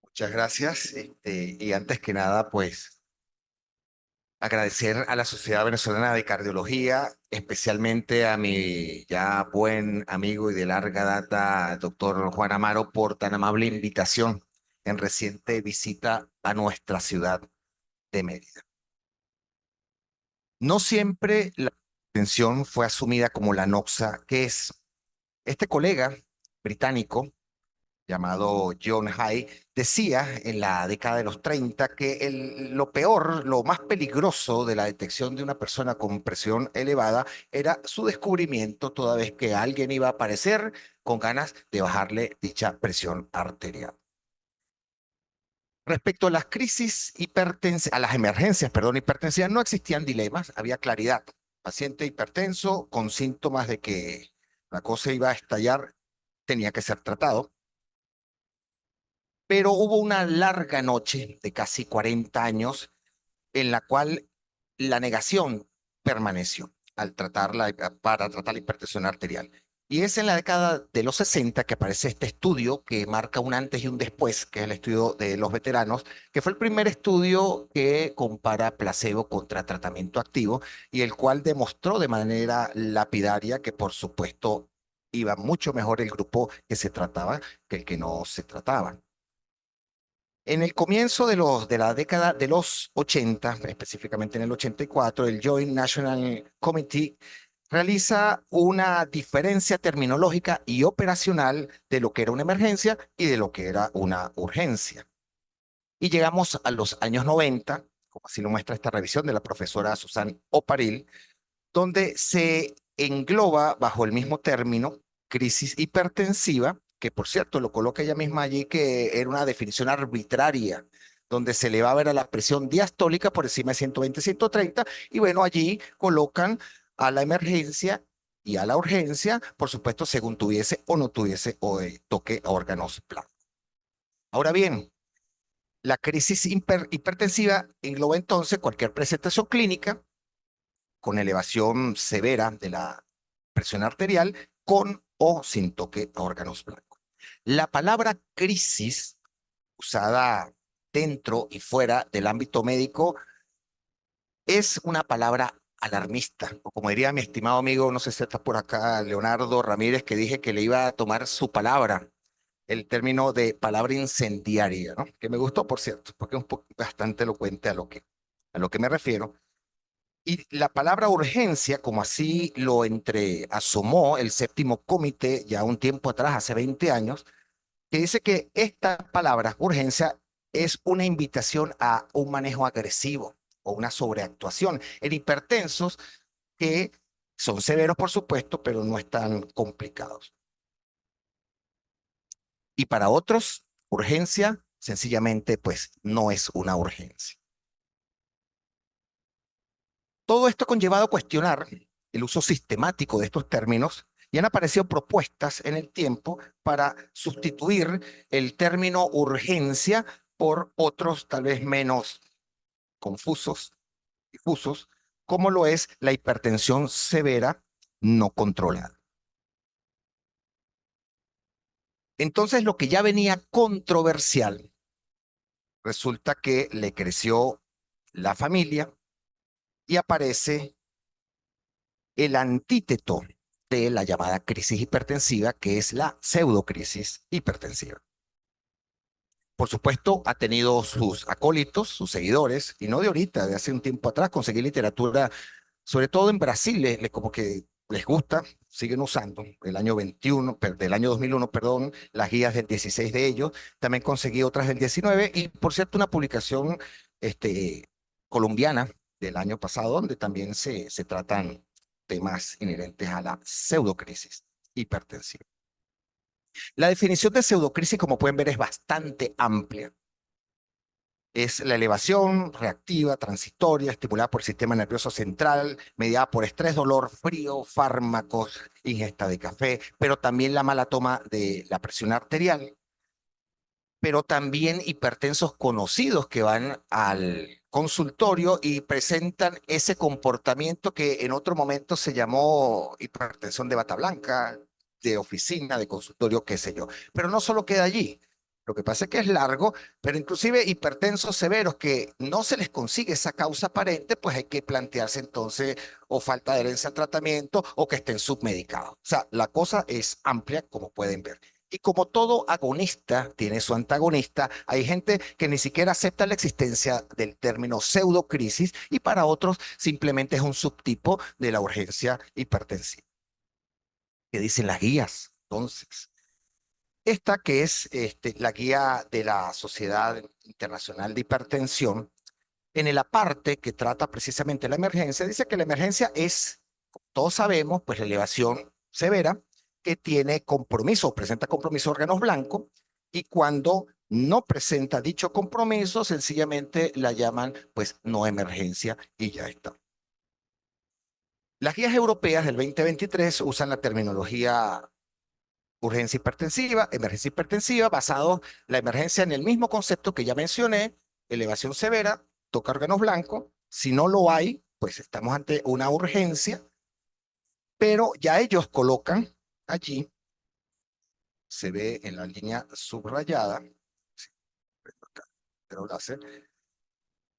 Muchas gracias. Y antes que nada, pues agradecer a la Sociedad Venezolana de Cardiología, especialmente a mi ya buen amigo y de larga data, doctor Juan Amaro, por tan amable invitación en reciente visita a nuestra ciudad de Mérida. No siempre la atención fue asumida como la noxa que es. Este colega británico llamado John Hay, decía en la década de los 30 que lo peor, lo más peligroso de la detección de una persona con presión elevada era su descubrimiento toda vez que alguien iba a aparecer con ganas de bajarle dicha presión arterial. Respecto a las a las emergencias, hipertensivas, no existían dilemas, había claridad. Paciente hipertenso con síntomas de que la cosa iba a estallar, tenía que ser tratado. Pero hubo una larga noche de casi 40 años en la cual la negación permaneció para tratar la hipertensión arterial. Y es en la década de los 60 que aparece este estudio que marca un antes y un después, que es el estudio de los veteranos, que fue el primer estudio que compara placebo contra tratamiento activo y el cual demostró de manera lapidaria que, por supuesto, iba mucho mejor el grupo que se trataba que el que no se trataba. En el comienzo de la década de los 80, específicamente en el 84, el Joint National Committee realiza una diferencia terminológica y operacional de lo que era una emergencia y de lo que era una urgencia. Y llegamos a los años 90, como así lo muestra esta revisión de la profesora Susan Oparil, donde se engloba bajo el mismo término crisis hipertensiva, que por cierto lo coloca ella misma allí, que era una definición arbitraria, donde se elevaba a la presión diastólica por encima de 120-130, y bueno, allí colocan a la emergencia y a la urgencia, por supuesto, según tuviese o no tuviese toque a órganos blancos. Ahora bien, la crisis hipertensiva engloba entonces cualquier presentación clínica con elevación severa de la presión arterial, con o sin toque a órganos blancos. La palabra crisis, usada dentro y fuera del ámbito médico, es una palabra alarmista, o como diría mi estimado amigo, no sé si está por acá, Leonardo Ramírez, que dije que le iba a tomar su palabra, el término de palabra incendiaria, ¿no? Que me gustó, por cierto, porque es bastante elocuente a lo que me refiero. Y la palabra urgencia, como así lo asomó el séptimo comité ya un tiempo atrás, hace 20 años, que dice que esta palabra urgencia es una invitación a un manejo agresivo o una sobreactuación en hipertensos que son severos, por supuesto, pero no están complicados. Y para otros, urgencia sencillamente pues no es una urgencia. Todo esto ha conllevado a cuestionar el uso sistemático de estos términos y han aparecido propuestas en el tiempo para sustituir el término urgencia por otros tal vez menos confusos, difusos, como lo es la hipertensión severa no controlada. Entonces, lo que ya venía controversial, resulta que le creció la familia y aparece el antíteto de la llamada crisis hipertensiva, que es la pseudocrisis hipertensiva. Por supuesto, ha tenido sus acólitos, sus seguidores, y no de ahorita, de hace un tiempo atrás. Conseguí literatura, sobre todo en Brasil, como que les gusta, siguen usando del año 21, del año 2001, perdón, las guías del 16 de ellos. También conseguí otras del 19 y, por cierto, una publicación colombiana del año pasado, donde también se tratan temas inherentes a la pseudocrisis hipertensiva. La definición de pseudocrisis, como pueden ver, es bastante amplia. Es la elevación reactiva, transitoria, estimulada por el sistema nervioso central, mediada por estrés, dolor, frío, fármacos, ingesta de café, pero también la mala toma de la presión arterial, pero también hipertensos conocidos que van al consultorio y presentan ese comportamiento que en otro momento se llamó hipertensión de bata blanca, de oficina, de consultorio, qué sé yo. Pero no solo queda allí. Lo que pasa es que es largo, pero inclusive hipertensos severos que no se les consigue esa causa aparente, pues hay que plantearse entonces o falta de adherencia al tratamiento o que estén submedicados. O sea, la cosa es amplia, como pueden ver. Y como todo agonista tiene su antagonista, hay gente que ni siquiera acepta la existencia del término pseudocrisis y para otros simplemente es un subtipo de la urgencia hipertensiva. ¿Qué dicen las guías? Entonces, esta que es la guía de la Sociedad Internacional de Hipertensión, en la parte que trata precisamente la emergencia, dice que la emergencia es, como todos sabemos, pues la elevación severa que tiene compromiso, presenta compromiso de órganos blancos, y cuando no presenta dicho compromiso, sencillamente la llaman pues no emergencia y ya está. Las guías europeas del 2023 usan la terminología urgencia hipertensiva, emergencia hipertensiva, basado la emergencia en el mismo concepto que ya mencioné, elevación severa, toca órganos blancos. Si no lo hay, pues estamos ante una urgencia, pero ya ellos colocan allí, se ve en la línea subrayada,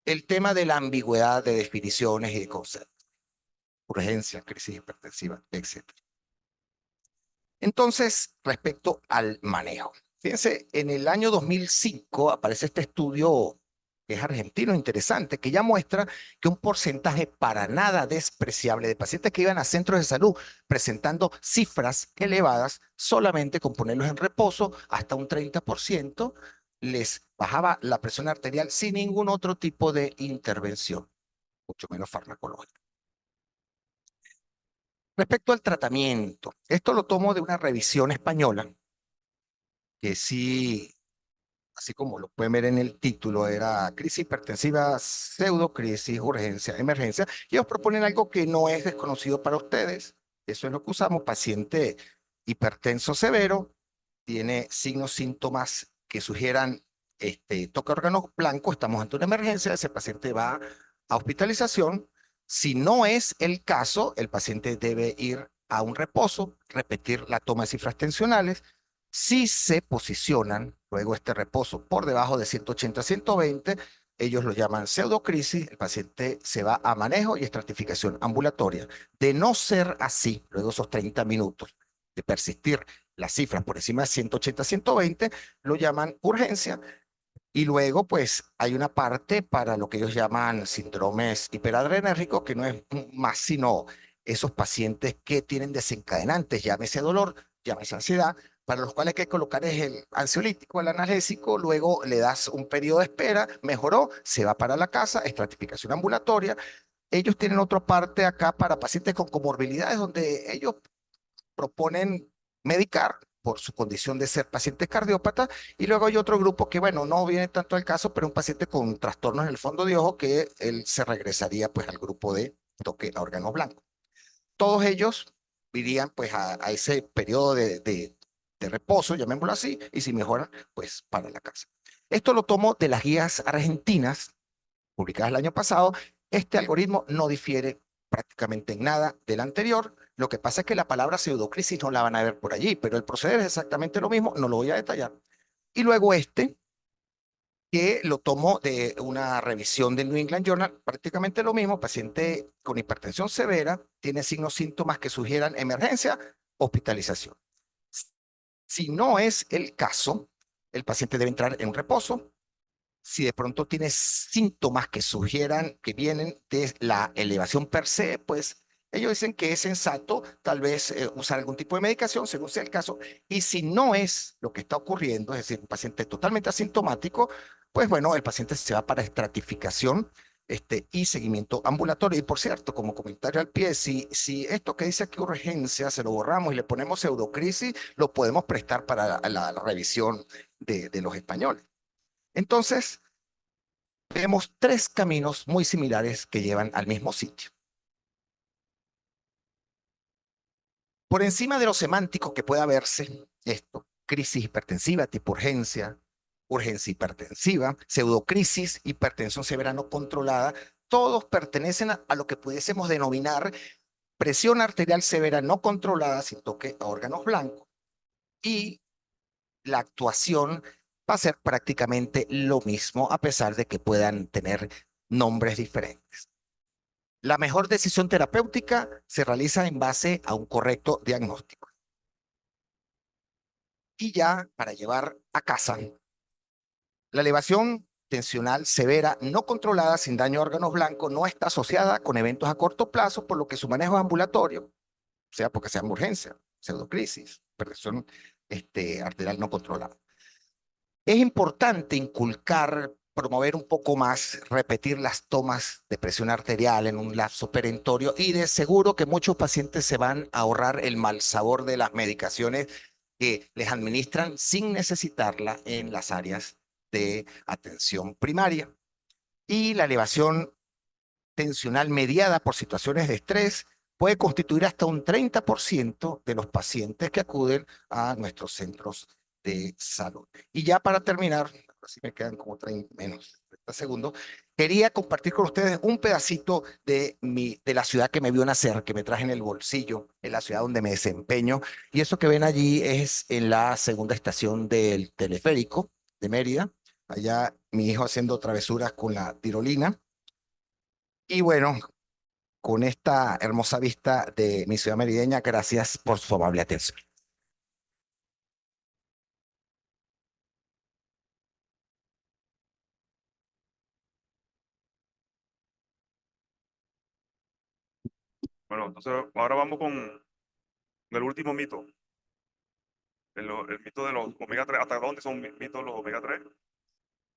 el tema de la ambigüedad de definiciones y de conceptos, urgencia, crisis hipertensiva, etc. Entonces, respecto al manejo. Fíjense, en el año 2005 aparece este estudio que es argentino, interesante, que ya muestra que un porcentaje para nada despreciable de pacientes que iban a centros de salud presentando cifras elevadas, solamente con ponerlos en reposo, hasta un 30%, les bajaba la presión arterial sin ningún otro tipo de intervención, mucho menos farmacológica. Respecto al tratamiento, esto lo tomo de una revisión española, que sí, así como lo pueden ver en el título, era crisis hipertensiva, pseudocrisis, urgencia, emergencia, y ellos proponen algo que no es desconocido para ustedes. Eso es lo que usamos, paciente hipertenso severo, tiene signos, síntomas que sugieran toque órganos blancos, estamos ante una emergencia, ese paciente va a hospitalización. Si no es el caso, el paciente debe ir a un reposo, repetir la toma de cifras tensionales. Si se posicionan luego este reposo por debajo de 180 a 120, ellos lo llaman pseudocrisis, el paciente se va a manejo y estratificación ambulatoria. De no ser así, luego esos 30 minutos de persistir las cifras por encima de 180 a 120, lo llaman urgencia. Y luego, pues, hay una parte para lo que ellos llaman síndromes hiperadrenérgicos, que no es más sino esos pacientes que tienen desencadenantes, llámese dolor, llámese ansiedad, para los cuales hay que colocar es el ansiolítico, el analgésico, luego le das un periodo de espera, mejoró, se va para la casa, estratificación ambulatoria. Ellos tienen otra parte acá para pacientes con comorbilidades, donde ellos proponen medicar, por su condición de ser paciente cardiópata, y luego hay otro grupo que, bueno, no viene tanto al caso, pero un paciente con trastornos en el fondo de ojo que él se regresaría pues al grupo de toque a órganos blancos. Todos ellos irían pues a ese periodo de reposo, llamémoslo así, y si mejoran, pues para la casa. Esto lo tomo de las guías argentinas publicadas el año pasado. Este algoritmo no difiere prácticamente en nada del anterior. Lo que pasa es que la palabra pseudocrisis no la van a ver por allí, pero el proceder es exactamente lo mismo, no lo voy a detallar. Y luego este, que lo tomo de una revisión del New England Journal, prácticamente lo mismo, paciente con hipertensión severa, tiene signos, síntomas que sugieran emergencia, hospitalización. Si no es el caso, el paciente debe entrar en un reposo. Si de pronto tiene síntomas que sugieran que vienen de la elevación per se, pues ellos dicen que es sensato tal vez usar algún tipo de medicación según sea el caso. Y si no es lo que está ocurriendo, es decir, un paciente totalmente asintomático, pues bueno, el paciente se va para estratificación y seguimiento ambulatorio. Y por cierto, como comentario al pie, si esto que dice aquí urgencia se lo borramos y le ponemos pseudocrisis, lo podemos prestar para la revisión de los españoles. Entonces, vemos tres caminos muy similares que llevan al mismo sitio. Por encima de lo semántico que pueda verse esto, crisis hipertensiva tipo urgencia, urgencia hipertensiva, pseudocrisis, hipertensión severa no controlada, todos pertenecen a lo que pudiésemos denominar presión arterial severa no controlada sin toque a órganos blancos. Y la actuación va a ser prácticamente lo mismo, a pesar de que puedan tener nombres diferentes. La mejor decisión terapéutica se realiza en base a un correcto diagnóstico. Y ya para llevar a casa, la elevación tensional severa no controlada sin daño a órganos blancos no está asociada con eventos a corto plazo, por lo que su manejo es ambulatorio, sea porque sea urgencia, pseudocrisis, presión arterial no controlada. Es importante inculcar, promover un poco más, repetir las tomas de presión arterial en un lapso perentorio, y de seguro que muchos pacientes se van a ahorrar el mal sabor de las medicaciones que les administran sin necesitarla en las áreas de atención primaria. Y la elevación tensional mediada por situaciones de estrés puede constituir hasta un 30% de los pacientes que acuden a nuestros centros de salud. Y ya para terminar, así me quedan como 30 menos 30 segundos, quería compartir con ustedes un pedacito de la ciudad que me vio nacer, que me traje en el bolsillo, en la ciudad donde me desempeño. Y eso que ven allí es en la segunda estación del teleférico de Mérida. Allá mi hijo haciendo travesuras con la tirolina. Y bueno, con esta hermosa vista de mi ciudad merideña, gracias por su amable atención.
Bueno, entonces ahora vamos con el último mito. El mito de los omega 3. ¿Hasta dónde son mitos los omega 3?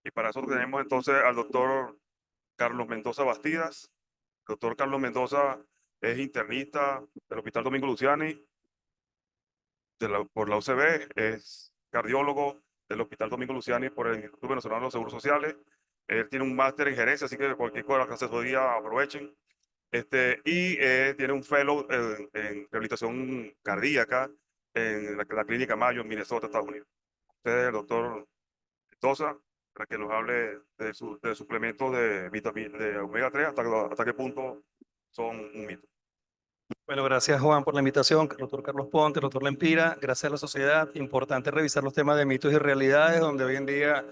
Y para eso tenemos entonces al doctor Carlos Mendoza Bastidas. El doctor Carlos Mendoza es internista del Hospital Domingo Luciani por la UCB, es cardiólogo del Hospital Domingo Luciani por el Instituto Venezolano de los Seguros Sociales. Él tiene un máster en gerencia, así que cualquier cosa que asesoría aprovechen. Tiene un fellow en rehabilitación cardíaca en la Clínica Mayo en Minnesota, Estados Unidos. Usted es el doctor Mendoza, para que nos hable de suplementos de vitamina de omega 3, hasta qué punto son un mito.
Bueno, gracias Juan por la invitación, doctor Carlos Ponte, doctor Lempira, gracias a la sociedad. Importante revisar los temas de mitos y realidades, donde hoy en día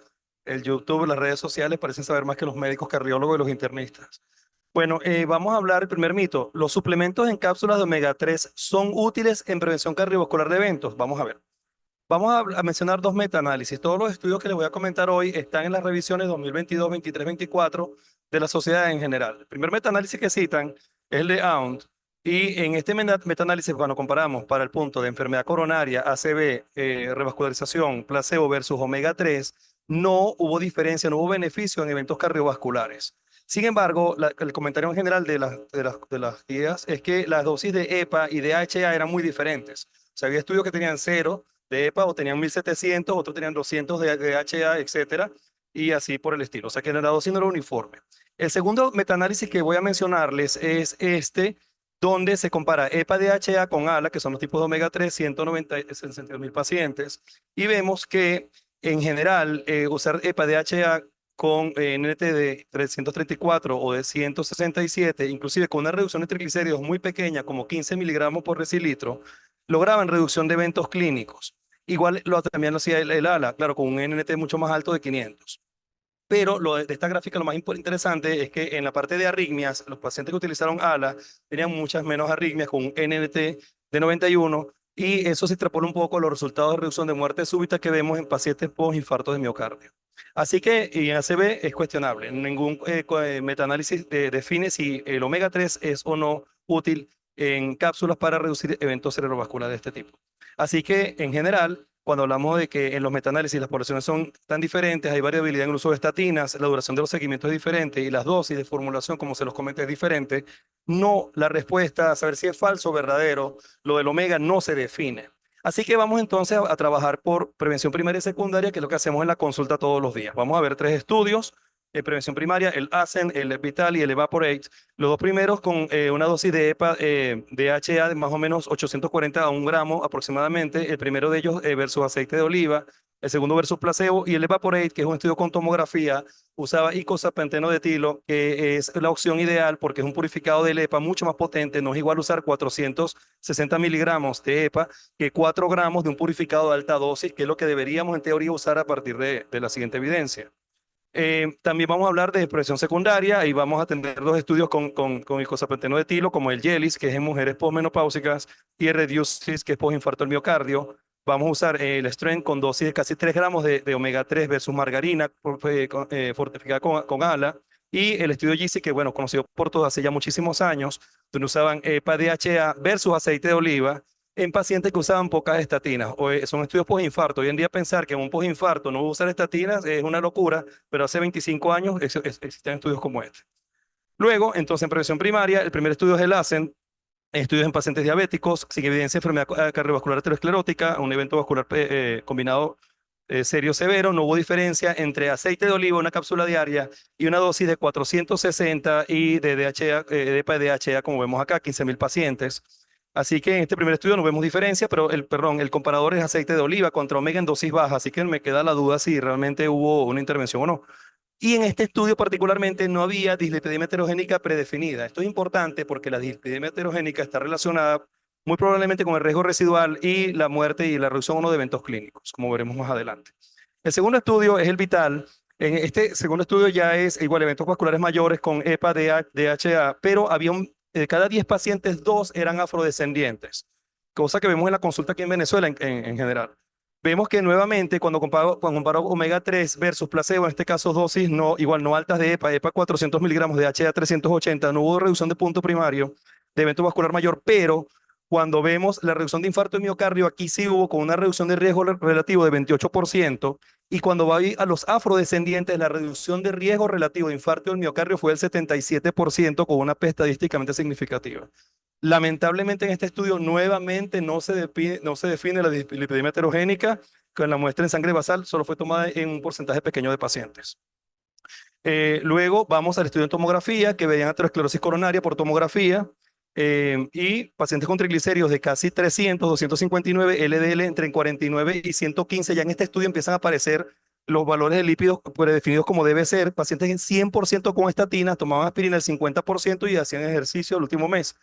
el YouTube, las redes sociales parecen saber más que los médicos cardiólogos y los internistas. Bueno, vamos a hablar del primer mito. ¿Los suplementos en cápsulas de omega 3 son útiles en prevención cardiovascular de eventos? Vamos a ver. Vamos a mencionar dos metaanálisis. Todos los estudios que les voy a comentar hoy están en las revisiones 2022, 23, 24 de la sociedad en general. El primer metaanálisis que citan es el de AUNT. Y en este metaanálisis, cuando comparamos para el punto de enfermedad coronaria, ACV, revascularización, placebo versus omega 3, no hubo diferencia, no hubo beneficio en eventos cardiovasculares. Sin embargo, el comentario en general de las guías es que las dosis de EPA y de AHA eran muy diferentes. O sea, había estudios que tenían 0 de EPA, o tenían 1700, otros tenían 200 de HA, etcétera, y así por el estilo. O sea que la dosis no era uniforme. El segundo metaanálisis que voy a mencionarles es este, donde se compara EPA DHA con ALA, que son los tipos de omega 3, 162.000 pacientes, y vemos que en general usar EPA DHA con NT de 334 o de 167, inclusive con una reducción de triglicéridos muy pequeña, como 15 miligramos por decilitro, lograban reducción de eventos clínicos. Igual también lo hacía el ALA, claro, con un NT mucho más alto de 500. Pero lo de esta gráfica, lo más interesante es que en la parte de arritmias, los pacientes que utilizaron ALA tenían muchas menos arritmias con un NNT de 91, y eso se extrapola un poco a los resultados de reducción de muerte súbita que vemos en pacientes post-infarto de miocardio. Así que en ACV es cuestionable. Ningún metaanálisis define si el omega 3 es o no útil en cápsulas para reducir eventos cerebrovasculares de este tipo. Así que en general, cuando hablamos de que en los metaanálisis las poblaciones son tan diferentes, hay variabilidad en el uso de estatinas, la duración de los seguimientos es diferente y las dosis de formulación, como se los comenté, es diferente, no la respuesta a saber si es falso o verdadero, lo del omega no se define. Así que vamos entonces a trabajar por prevención primaria y secundaria, que es lo que hacemos en la consulta todos los días. Vamos a ver 3 estudios de prevención primaria, el ASCEN, el Vital y el Evaporate. Los 2 primeros con una dosis de EPA DHA de más o menos 840 a 1 gramo aproximadamente. El primero de ellos versus aceite de oliva, el segundo versus placebo, y el Evaporate, que es un estudio con tomografía, usaba icosapenteno de etilo, que es la opción ideal porque es un purificado del EPA mucho más potente. No es igual usar 460 miligramos de EPA que 4 gramos de un purificado de alta dosis, que es lo que deberíamos en teoría usar a partir de la siguiente evidencia. También vamos a hablar de prevención secundaria y vamos a tener 2 estudios con icosapenteno de etilo, como el YELIS, que es en mujeres posmenopáusicas, y el REDUCE-CIS, que es postinfarto del miocardio. Vamos a usar el Strength con dosis de casi 3 gramos de omega 3 versus margarina fortificada con ALA. Y el estudio GISI, que bueno, conocido por todos hace ya muchísimos años, donde usaban EPA DHA versus aceite de oliva en pacientes que usaban pocas estatinas. Son estudios postinfarto. Hoy en día pensar que en un postinfarto no usar estatinas es una locura, pero hace 25 años existen estudios como este. Luego, entonces, en prevención primaria, el primer estudio es el ASCEN, estudios en pacientes diabéticos sin evidencia de enfermedad cardiovascular aterosclerótica, un evento vascular combinado serio severo. No hubo diferencia entre aceite de oliva, una cápsula diaria, y una dosis de 460 y de DHA, de EPA DHA, como vemos acá, 15.000 pacientes. Así que en este primer estudio no vemos diferencia, pero el comparador es aceite de oliva contra omega en dosis baja, así que me queda la duda si realmente hubo una intervención o no. Y en este estudio particularmente no había dislipidemia heterogénica predefinida. Esto es importante porque la dislipidemia heterogénica está relacionada muy probablemente con el riesgo residual y la muerte y la reducción o no de eventos clínicos, como veremos más adelante. El segundo estudio es el Vital. En este segundo estudio ya es igual eventos vasculares mayores con EPA DHA, pero había de cada 10 pacientes, 2 eran afrodescendientes, cosa que vemos en la consulta aquí en Venezuela en general. Vemos que nuevamente cuando comparo omega 3 versus placebo, en este caso dosis no altas de EPA 400 miligramos, de HA 380, no hubo reducción de punto primario de evento vascular mayor, pero cuando vemos la reducción de infarto de miocardio, aquí sí hubo con una reducción de riesgo relativo de 28%, y cuando va a los afrodescendientes, la reducción de riesgo relativo de infarto del miocardio fue del 77%, con una P estadísticamente significativa. Lamentablemente en este estudio nuevamente no se define la dislipidemia heterogénica, con la muestra en sangre basal solo fue tomada en un porcentaje pequeño de pacientes. Luego vamos al estudio en tomografía, que veían aterosclerosis coronaria por tomografía, y pacientes con triglicéridos de casi 300, 259, LDL entre 49 y 115. Ya en este estudio empiezan a aparecer los valores de lípidos predefinidos como debe ser. Pacientes en 100% con estatinas, tomaban aspirina el 50% y hacían ejercicio el último mes.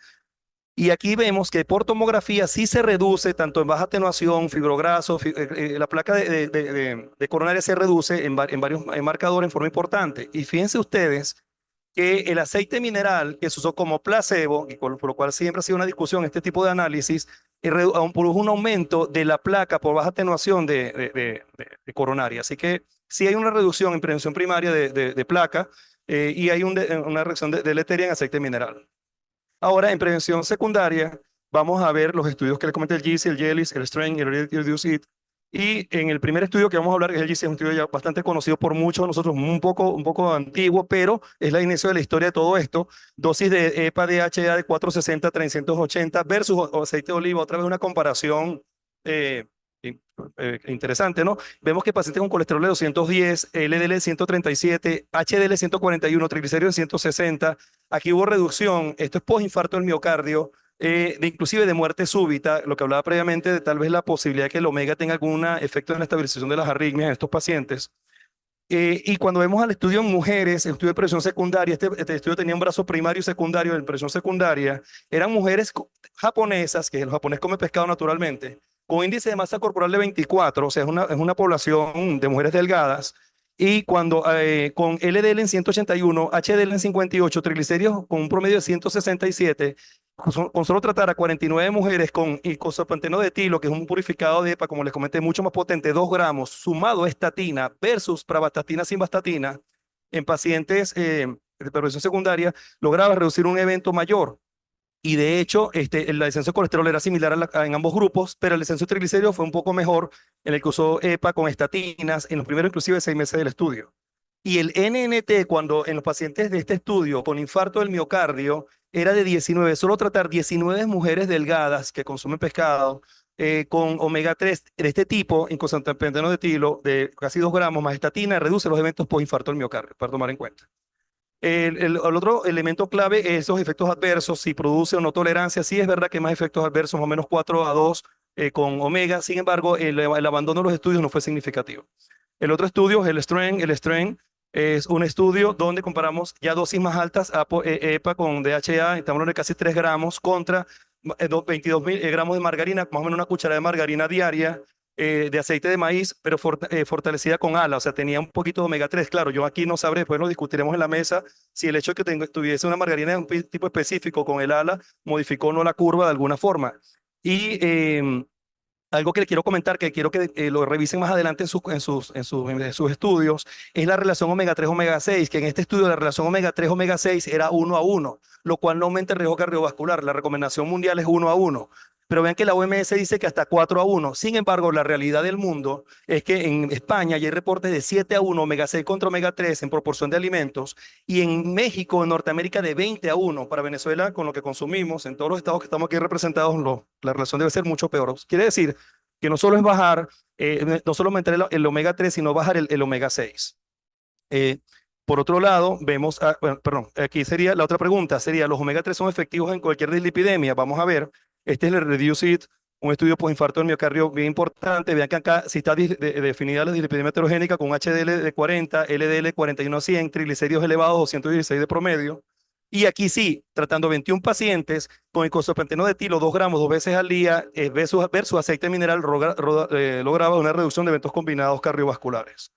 Y aquí vemos que por tomografía sí se reduce, tanto en baja atenuación, fibrograso, la placa de coronaria se reduce en varios marcadores en forma importante. Y fíjense ustedes que el aceite mineral que se usó como placebo, y por lo cual siempre ha sido una discusión este tipo de análisis, produjo un aumento de la placa por baja atenuación de coronaria. Así que sí hay una reducción en prevención primaria de placa, y hay una reducción deleteria en aceite mineral. Ahora, en prevención secundaria, vamos a ver los estudios que les comenté, el GISI, el YELIS, el Strength y el REDUCE-IT. Y en el primer estudio que vamos a hablar, que es el GISI, es un estudio ya bastante conocido por muchos de nosotros, un poco antiguo, pero es el inicio de la historia de todo esto. Dosis de EPA DHA de 460 a 380 versus aceite de oliva. Otra vez una comparación interesante, ¿no? Vemos que pacientes con colesterol de 210, LDL 137, HDL 141, triglicéridos 160, aquí hubo reducción, esto es postinfarto del miocardio, inclusive de muerte súbita, lo que hablaba previamente de tal vez la posibilidad de que el omega tenga algún efecto en la estabilización de las arritmias en estos pacientes. Y cuando vemos al estudio en mujeres, el estudio de presión secundaria, este estudio tenía un brazo primario y secundario de presión secundaria, eran mujeres japonesas, que los japoneses comen pescado naturalmente, con índice de masa corporal de 24, o sea, es una población de mujeres delgadas, y cuando con LDL en 181, HDL en 58, triglicéridos con un promedio de 167, con solo tratar a 49 mujeres con icosapenteno de etilo, que es un purificado de EPA, como les comenté, mucho más potente, 2 gramos, sumado a estatina versus pravastatina simvastatina, en pacientes de prevención secundaria, lograba reducir un evento mayor. Y de hecho, la descenso de colesterol era similar en ambos grupos, pero el descenso de triglicéridos fue un poco mejor en el que usó EPA con estatinas en los primeros inclusive 6 meses del estudio. Y el NNT, cuando en los pacientes de este estudio con infarto del miocardio, era de 19, solo tratar 19 mujeres delgadas que consumen pescado con omega 3 de este tipo, icosapenteno de etilo, de casi 2 gramos más estatina, reduce los eventos postinfarto del miocardio, para tomar en cuenta. El otro elemento clave es esos efectos adversos, si produce o no tolerancia. Sí es verdad que hay más efectos adversos, más o menos 4-2 con omega. Sin embargo, el abandono de los estudios no fue significativo. El otro estudio es el STRENGTH. El STRENGTH es un estudio donde comparamos ya dosis más altas, EPA con DHA, estamos hablando de casi 3 gramos contra 22 gramos de margarina, más o menos una cucharada de margarina diaria, de aceite de maíz, pero fortalecida con ALA, o sea, tenía un poquito de omega 3. Claro, yo aquí no sabré, después lo discutiremos en la mesa, si el hecho de que tuviese una margarina de un tipo específico con el ALA modificó o no la curva de alguna forma. Y algo que le quiero comentar, que quiero que lo revisen más adelante en sus estudios, es la relación omega 3 omega 6, que en este estudio la relación omega 3 omega 6 era 1:1, lo cual no aumenta el riesgo cardiovascular. La recomendación mundial es 1:1. Pero vean que la OMS dice que hasta 4:1. Sin embargo, la realidad del mundo es que en España ya hay reportes de 7:1 omega 6 contra omega 3 en proporción de alimentos, y en México, en Norteamérica, de 20:1. Para Venezuela, con lo que consumimos, en todos los estados que estamos aquí representados, la relación debe ser mucho peor. Quiere decir que no solo es bajar, no solo aumentar el omega 3, sino bajar el omega 6. Por otro lado, vemos, bueno, perdón, aquí sería la otra pregunta, sería, ¿los omega 3 son efectivos en cualquier dislipidemia? Vamos a ver, este es el Reduce It, un estudio postinfarto del miocardio bien importante. Vean que acá sí está definida la dislipidemia heterogénica con HDL de 40, LDL 41-100, triglicéridos elevados 216 de promedio. Y aquí sí, tratando 21 pacientes con icosapenteno de etilo 2 gramos 2 veces al día versus aceite mineral, lograba una reducción de eventos combinados cardiovasculares.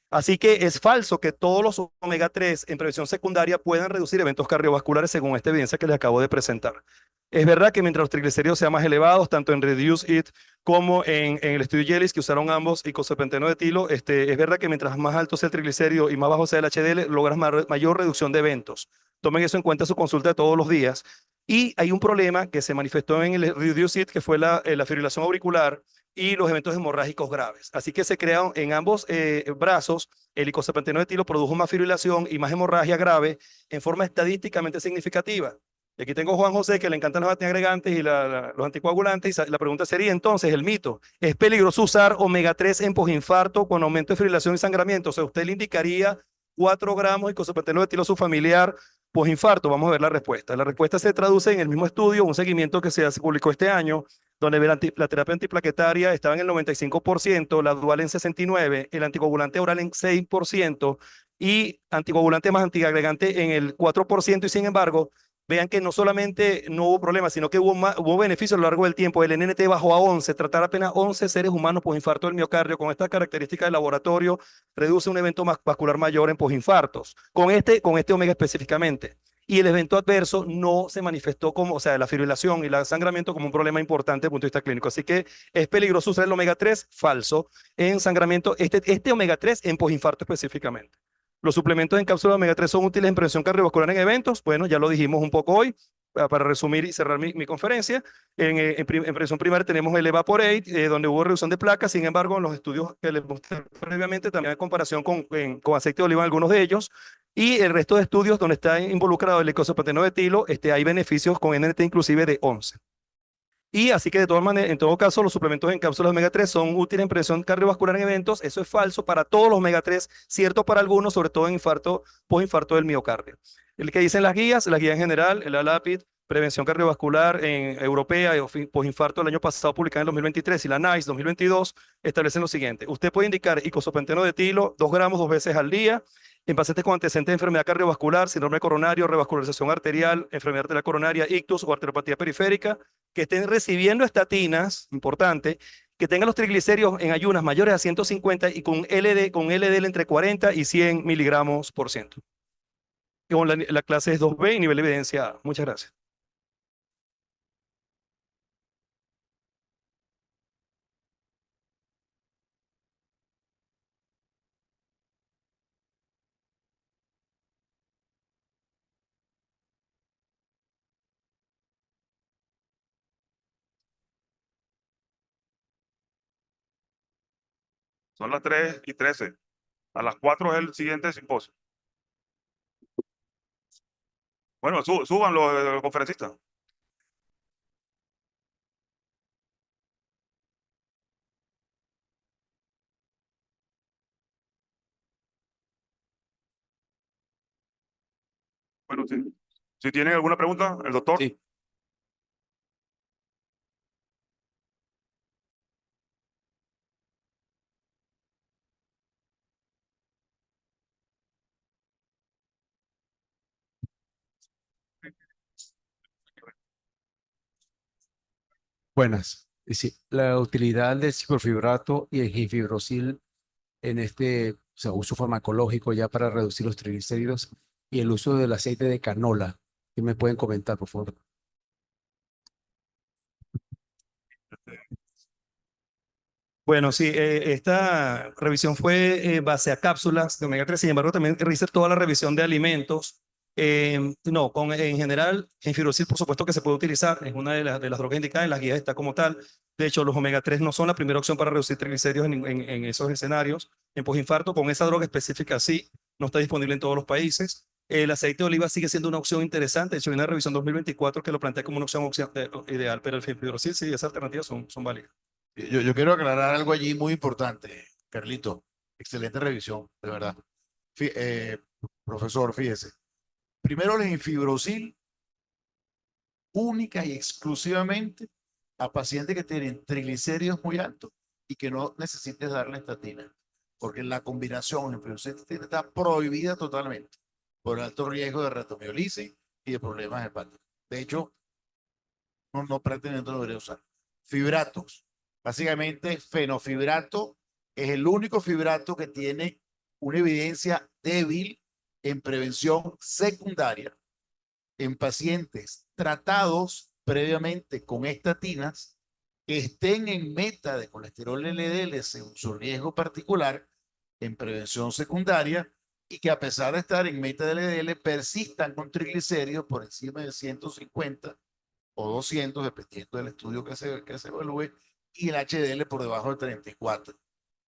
Así que es falso que todos los omega 3 en prevención secundaria puedan reducir eventos cardiovasculares según esta evidencia que les acabo de presentar. Es verdad que mientras los triglicéridos sean más elevados, tanto en Reduce It como en el estudio Jellis, que usaron ambos icosapenteno de etilo, es verdad que mientras más alto sea el triglicérido y más bajo sea el HDL, logras mayor reducción de eventos. Tomen eso en cuenta en su consulta de todos los días. Y hay un problema que se manifestó en el Reduce It, que fue la fibrilación auricular y los eventos hemorrágicos graves. Así que se crearon en ambos brazos, el icosapenteno de etilo produjo más fibrilación y más hemorragia grave en forma estadísticamente significativa. Y aquí tengo a Juan José, que le encantan los antiagregantes y los anticoagulantes, y la pregunta sería entonces, el mito, ¿es peligroso usar omega 3 en postinfarto con aumento de fibrilación y sangramiento? O sea, ¿usted le indicaría 4 gramos de icosapenteno de etilo a su familiar postinfarto? Vamos a ver la respuesta. La respuesta se traduce en el mismo estudio, un seguimiento que se publicó este año, donde la terapia antiplaquetaria estaba en el 95%, la dual en 69%, el anticoagulante oral en 6% y anticoagulante más antiagregante en el 4%, y sin embargo, vean que no solamente no hubo problemas, sino que hubo beneficios a lo largo del tiempo. El NNT bajó a 11, tratar apenas 11 seres humanos postinfarto del miocardio con esta característica de laboratorio reduce un evento vascular mayor en postinfartos, con este omega específicamente. Y el evento adverso no se manifestó como, o sea, la fibrilación y el sangramiento como un problema importante desde el punto de vista clínico. Así que es peligroso usar el omega 3, falso, en sangramiento, este omega 3 en postinfarto específicamente. Los suplementos en cápsula de omega 3 son útiles en prevención cardiovascular en eventos. Bueno, ya lo dijimos un poco hoy. Para resumir y cerrar mi conferencia, en prevención primaria tenemos el Evaporate, donde hubo reducción de placas. Sin embargo, en los estudios que les mostré previamente, también hay comparación con aceite de oliva en algunos de ellos. Y el resto de estudios donde está involucrado el icosapenteno de etilo, hay beneficios con NNT inclusive de 11. Y así que de todas maneras, en todo caso, los suplementos en cápsulas omega 3 son útiles en prevención cardiovascular en eventos. Eso es falso para todos los omega 3, cierto para algunos, sobre todo en infarto, postinfarto del miocardio. El que dicen las guías en general, el ALAPID, prevención cardiovascular en europea y postinfarto del año pasado, publicada en 2023, y la NICE 2022, establecen lo siguiente. Usted puede indicar icosapenteno de etilo 2 gramos 2 veces al día en pacientes con antecedentes de enfermedad cardiovascular, síndrome coronario, revascularización arterial, enfermedad arterial coronaria, ictus o arteriopatía periférica, que estén recibiendo estatinas, importante, que tengan los triglicéridos en ayunas mayores a 150 y con LDL entre 40 y 100 miligramos por ciento. Con la clase es 2B y nivel de evidencia A. Muchas gracias.
Son las 3:13. A las 4 es el siguiente simposio. Bueno, suban los conferencistas. Bueno, si tienen alguna pregunta, el doctor.
Sí. Buenas. Sí, la utilidad del ciprofibrato y el ginfibrosil en este, o sea, uso farmacológico ya para reducir los triglicéridos y el uso del aceite de canola. ¿Qué me pueden comentar, por favor?
Bueno, sí, esta revisión fue base a cápsulas de omega 3, sin embargo, también hice toda la revisión de alimentos. No, en general, en fibrosil, por supuesto que se puede utilizar, es una de las drogas indicadas, en las guías está como tal. De hecho, los omega 3 no son la primera opción para reducir triglicéridos en esos escenarios. En postinfarto, con esa droga específica sí, no está disponible en todos los países. El aceite de oliva sigue siendo una opción interesante. De hecho, hay una revisión 2024 que lo plantea como una opción ideal, pero el fibrosil sí, esas alternativas son válidas.
Yo quiero aclarar algo allí muy importante, Carlito. Excelente revisión, de verdad. Profesor, fíjese. Primero, el infibrosil, única y exclusivamente a pacientes que tienen triglicéridos muy altos y que no necesites darle estatina, porque la combinación infibrosil está prohibida totalmente por alto riesgo de retomiolisis y de problemas hepáticos. De hecho, no prácticamente no debería usar. Fibratos. Básicamente, fenofibrato es el único fibrato que tiene una evidencia débil en prevención secundaria en pacientes tratados previamente con estatinas que estén en meta de colesterol LDL según su riesgo particular en prevención secundaria y que a pesar de estar en meta de LDL persistan con triglicéridos por encima de 150 o 200, dependiendo del estudio que se evalúe, y el HDL por debajo de 34.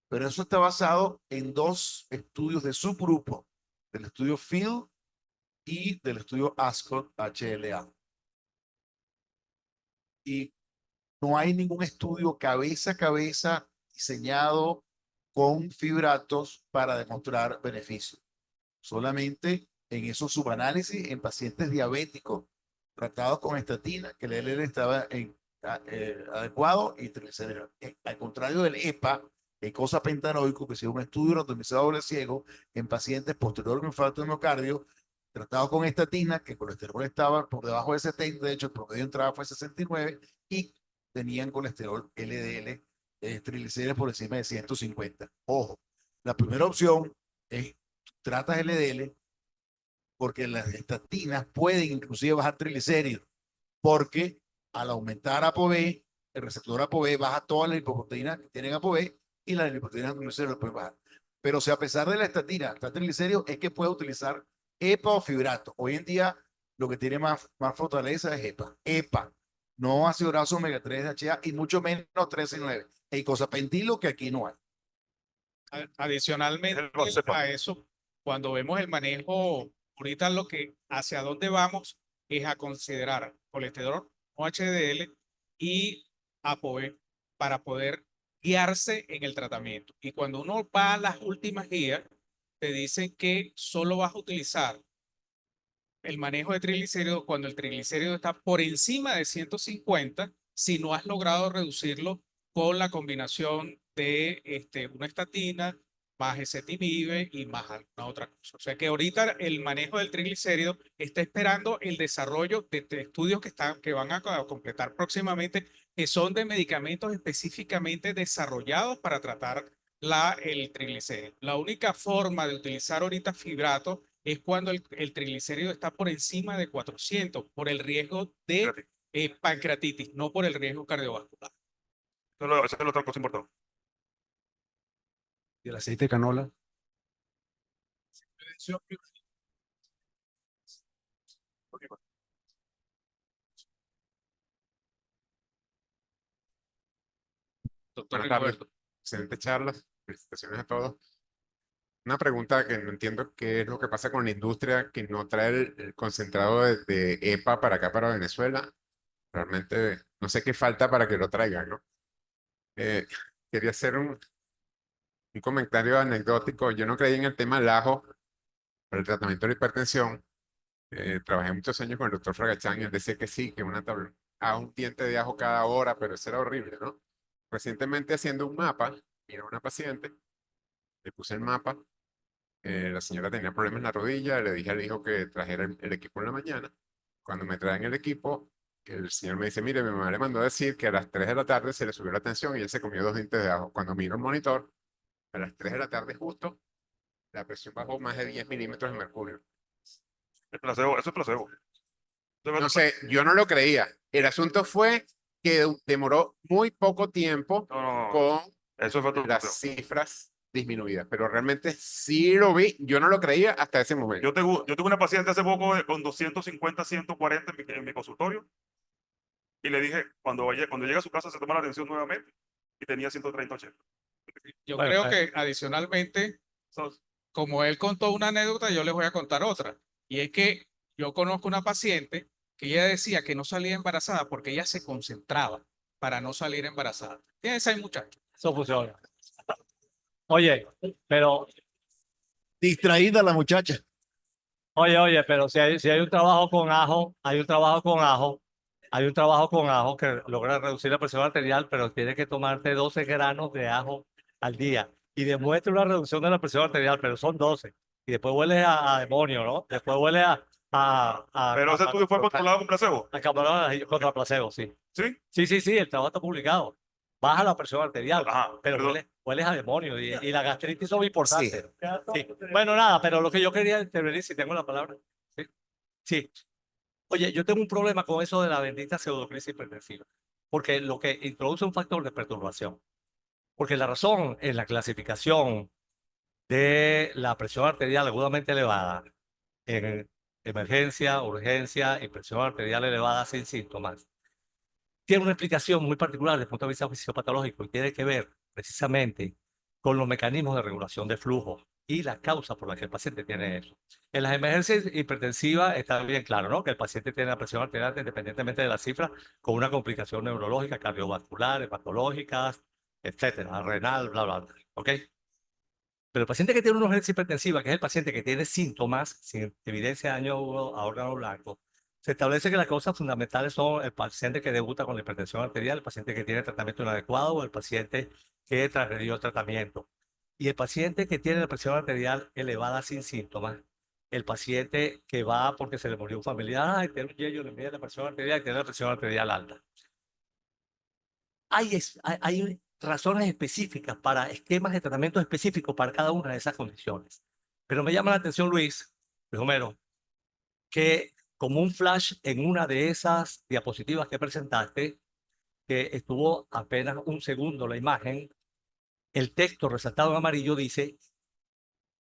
Pero eso está basado en 2 estudios de subgrupo, del estudio FIELD y del estudio ASCOT-HLA. Y no hay ningún estudio cabeza a cabeza diseñado con fibratos para demostrar beneficio. Solamente en esos subanálisis en pacientes diabéticos tratados con estatina, que el LDL estaba adecuado y triglicéridos. Al contrario del EPA, eicosapentanoico, que es un estudio randomizado doble ciego en pacientes posterior a un infarto de miocardio tratados con estatina, que el colesterol estaba por debajo de 70, de hecho el promedio de entrada fue 69, y tenían colesterol LDL, triglicéridos por encima de 150. Ojo, la primera opción es tratas LDL porque las estatinas pueden inclusive bajar triglicéridos, porque al aumentar ApoB, el receptor ApoB baja todas las lipoproteínas que tienen ApoB y las lipoproteínas triglicéridos pueden bajar. Pero si a pesar de la estatina está triglicéridos, es que puede utilizar EPA o fibrato. Hoy en día lo que tiene más fortaleza es EPA. EPA, no ácido graso omega 3 DHA y mucho menos 13 y 9. Eicosapentilo, que aquí no hay.
Adicionalmente a eso, cuando vemos el manejo, ahorita hacia dónde vamos es a considerar colesterol o HDL y ApoB para poder guiarse en el tratamiento. Y cuando uno va a las últimas guías, te dicen que solo vas a utilizar el manejo de triglicéridos cuando el triglicérido está por encima de 150, si no has logrado reducirlo con la combinación de una estatina, más ezetimibe y más alguna otra cosa. O sea que ahorita el manejo del triglicérido está esperando el desarrollo de estudios que van a completar próximamente, que son de medicamentos específicamente desarrollados para tratar el triglicérido. La única forma de utilizar ahorita fibrato es cuando el triglicérido está por encima de 400, por el riesgo de pancreatitis, no por el riesgo cardiovascular.
Esa es la otra cosa importante.
¿Y el aceite de canola?
Doctor
Buenas tardes.
Rigoberto.
Excelente charla. Felicitaciones a todos. Una pregunta que no entiendo qué es lo que pasa con la industria que no trae el concentrado de EPA para acá, para Venezuela. Realmente no sé qué falta para que lo traigan, ¿no? Quería hacer un comentario anecdótico. Yo no creí en el tema del ajo para el tratamiento de la hipertensión. Trabajé muchos años con el doctor Fragachán y él decía que sí, que un diente de ajo cada hora, pero eso era horrible, ¿no? Recientemente haciendo un mapa, vino una paciente, le puse el mapa, la señora tenía problemas en la rodilla, le dije al hijo que trajera el equipo en la mañana. Cuando me traen el equipo, el señor me dice, mire, mi mamá le mandó a decir que a las 3 de la tarde se le subió la tensión y él se comió 2 dientes de ajo. Cuando miro el monitor, a las 3 de la tarde justo, la presión bajó más de 10 milímetros de mercurio.
El placebo, eso es placebo.
No sé, yo no lo creía. El asunto fue que demoró muy poco tiempo con
eso fue todo
las
placebo.
cifras disminuidas, pero realmente sí lo vi. Yo no lo creía hasta ese momento.
Yo tuve una paciente hace poco con 250, 140 en mi consultorio y le dije, cuando llega a su casa se toma la atención nuevamente y tenía 130, 80.
Yo
Bueno,
creo que adicionalmente, como él contó una anécdota, yo les voy a contar otra. Y es que yo conozco una paciente que ella decía que no salía embarazada porque ella se concentraba para no salir embarazada. Tienes ahí, muchacho.
Eso funciona. Oye, pero,
Distraída la muchacha.
oye, pero si hay un trabajo con ajo, hay un trabajo con ajo que logra reducir la presión arterial, pero tiene que tomarte 12 granos de ajo al día y demuestra una reducción de la presión arterial, pero son 12. Y después huele a demonio, ¿no? Después huele
Pero ese estudio fue controlado con placebo.
contra placebo, sí.
¿Sí?
Sí, el trabajo está publicado. Baja la presión arterial,
Ajá,
pero
perdón.
hueles a demonio y la gastritis son importantes.
Sí.
Sí. Bueno, nada, pero lo que yo quería intervenir, si tengo la palabra. Sí. Sí. Oye, yo tengo un problema con eso de la bendita pseudocrisis hipertensiva, porque lo que introduce un factor de perturbación. Porque la razón en la clasificación de la presión arterial agudamente elevada en emergencia, urgencia y presión arterial elevada sin síntomas tiene una explicación muy particular desde el punto de vista fisiopatológico y tiene que ver precisamente con los mecanismos de regulación de flujo y la causa por la que el paciente tiene eso. En las emergencias hipertensivas está bien claro, ¿no? Que el paciente tiene la presión arterial independientemente de la cifra, con una complicación neurológica, cardiovascular, hepatológicas, etcétera, renal, bla, bla, bla. ¿Ok? Pero el paciente que tiene una urgencia hipertensiva, que es el paciente que tiene síntomas sin evidencia de daño a órgano blanco, se establece que las causas fundamentales son el paciente que debuta con la hipertensión arterial, el paciente que tiene tratamiento inadecuado o el paciente que transgredió el tratamiento. Y el paciente que tiene la presión arterial elevada sin síntomas, el paciente que va porque se le murió un familiar, tiene un yello, le mide la presión arterial y tiene la presión arterial alta. Hay razones específicas para esquemas de tratamiento específicos para cada una de esas condiciones. Pero me llama la atención, Luis Romero, que como un flash en una de esas diapositivas que presentaste, que estuvo apenas un segundo la imagen, el texto resaltado en amarillo dice,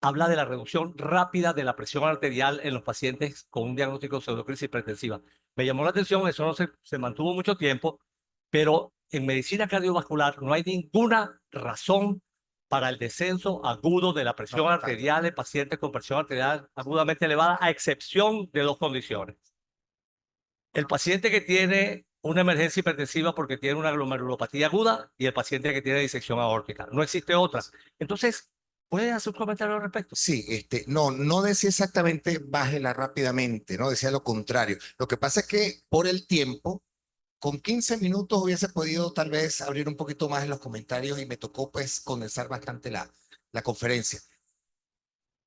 habla de la reducción rápida de la presión arterial en los pacientes con un diagnóstico de pseudocrisis hipertensiva. Me llamó la atención, eso no se mantuvo mucho tiempo, pero en medicina cardiovascular no hay ninguna razón para el descenso agudo de la presión arterial en pacientes con presión arterial agudamente elevada, a excepción de dos condiciones. El paciente que tiene una emergencia hipertensiva porque tiene una glomerulopatía aguda y el paciente que tiene disección aórtica. No existe otra. Entonces, ¿puede hacer un comentario al respecto?
Sí, no decía exactamente bájela rápidamente, no decía lo contrario. Lo que pasa es que por el tiempo, con 15 minutos hubiese podido tal vez abrir un poquito más en los comentarios y me tocó pues condensar bastante la conferencia.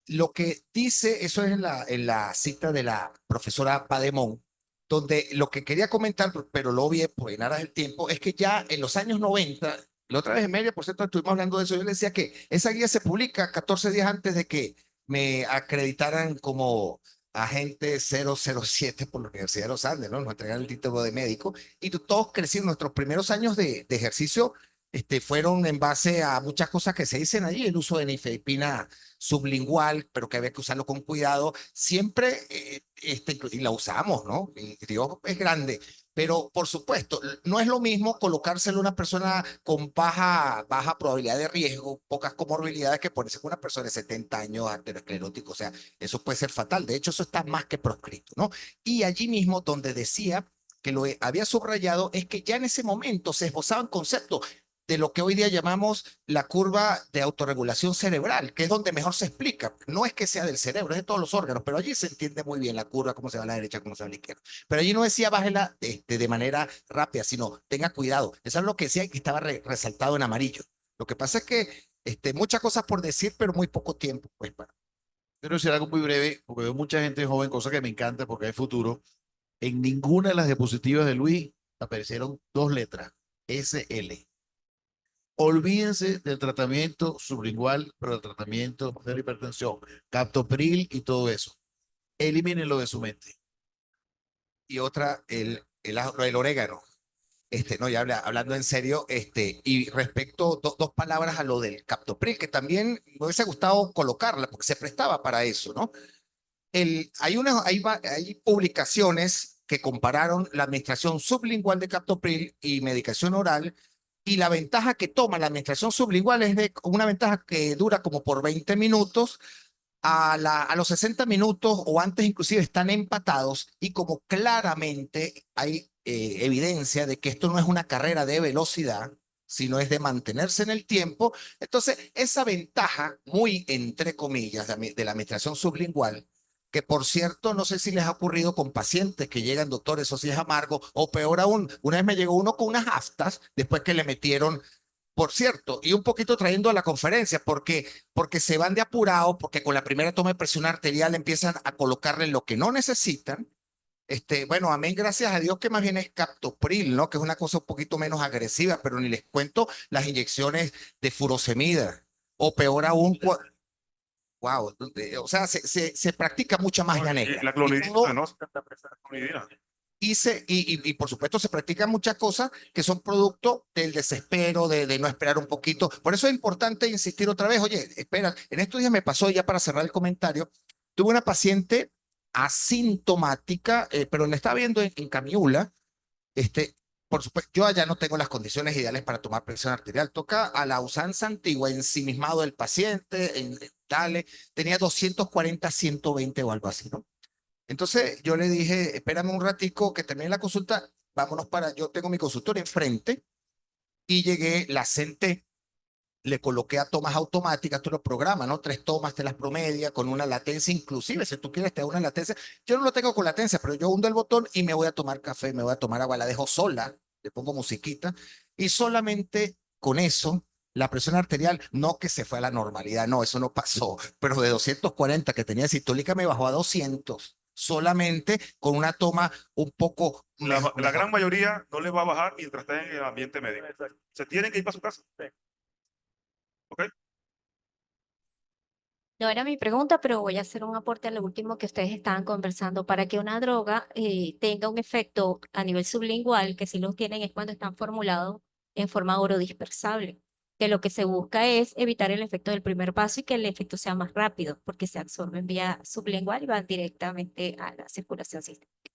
Lo que dice, eso es en la cita de la profesora Pademón, donde lo que quería comentar, pero lo obvié por en aras del tiempo, es que ya en los años 90, la otra vez en media, por cierto, estuvimos hablando de eso, yo le decía que esa guía se publica 14 días antes de que me acreditaran como agente 007 por la Universidad de los Andes, ¿no? Nos entregaron el título de médico y todos crecimos, nuestros primeros años de ejercicio fueron en base a muchas cosas que se dicen allí, el uso de nifedipina sublingual, pero que había que usarlo con cuidado, siempre, y la usamos, ¿no? Y Dios es grande, pero por supuesto, no es lo mismo colocárselo a una persona con baja probabilidad de riesgo, pocas comorbilidades, que ponerse con una persona de 70 años aterosclerótico, o sea, eso puede ser fatal, de hecho eso está más que proscrito, ¿no? Y allí mismo donde decía que había subrayado es que ya en ese momento se esbozaban conceptos de lo que hoy día llamamos la curva de autorregulación cerebral, que es donde mejor se explica. No es que sea del cerebro, es de todos los órganos, pero allí se entiende muy bien la curva, cómo se va a la derecha, cómo se va a la izquierda. Pero allí no decía bájela de manera rápida, sino tenga cuidado. Eso es lo que decía y que estaba resaltado en amarillo. Lo que pasa es que muchas cosas por decir, pero muy poco tiempo. Pues,
Quiero decir algo muy breve, porque veo mucha gente joven, cosa que me encanta porque hay futuro. En ninguna de las diapositivas de Luis aparecieron dos letras, SL. Olvídense del tratamiento sublingual, pero el tratamiento de la hipertensión, captopril y todo eso. Elimínenlo de su mente.
y otra, el orégano. No, ya hablando en serio, y respecto, dos palabras a lo del captopril, que también me hubiese gustado colocarla, porque se prestaba para eso, ¿no? Hay publicaciones que compararon la administración sublingual de captopril y medicación oral, y la ventaja que toma la administración sublingual es de una ventaja que dura como por 20 minutos, a los 60 minutos o antes inclusive están empatados, y como claramente hay evidencia de que esto no es una carrera de velocidad, sino es de mantenerse en el tiempo, entonces esa ventaja muy entre comillas de la administración sublingual, que por cierto, no sé si les ha ocurrido con pacientes que llegan, doctor, eso sí es amargo, o peor aún, una vez me llegó uno con unas aftas después que le metieron, por cierto, y un poquito trayendo a la conferencia, porque se van de apurado, porque con la primera toma de presión arterial empiezan a colocarle lo que no necesitan. Bueno, amén, gracias a Dios que más bien es captopril, ¿no? Que es una cosa un poquito menos agresiva, pero ni les cuento las inyecciones de furosemida, o peor aún, wow, o sea, se practica mucha magia negra.
La
Y
clonidina,
todo-
¿no? La clonidina.
y por supuesto se practican muchas cosas que son producto del desespero, de no esperar un poquito. Por eso es importante insistir otra vez, oye, espera, en estos días me pasó, ya para cerrar el comentario, tuve una paciente asintomática, pero la estaba viendo en Camiula. Por supuesto, yo allá no tengo las condiciones ideales para tomar presión arterial. Toca a la usanza antigua, ensimismado del paciente, dale, tenía 240, 120 o algo así, ¿no? Entonces yo le dije, espérame un ratico que termine la consulta, vámonos yo tengo mi consultorio enfrente, y llegué, la senté, le coloqué a tomas automáticas, tú lo programas, ¿no? 3 tomas te las promedia con una latencia, inclusive si tú quieres te da una latencia. Yo no lo tengo con latencia, pero yo hundo el botón y me voy a tomar café, me voy a tomar agua, la dejo sola, le pongo musiquita, y solamente con eso la presión arterial, no que se fue a la normalidad, no, eso no pasó, pero de 240 que tenía sistólica me bajó a 200, solamente con una toma un poco
La gran mayoría no les va a bajar mientras estén en el ambiente médico. Se tienen que ir para su casa. ¿Ok?
No era mi pregunta, pero voy a hacer un aporte a lo último que ustedes estaban conversando. Para que una droga tenga un efecto a nivel sublingual, que si lo tienen es cuando están formulados en forma orodispersable, que lo que se busca es evitar el efecto del primer paso y que el efecto sea más rápido, porque se absorbe en vía sublingual y van directamente a la circulación sistémica.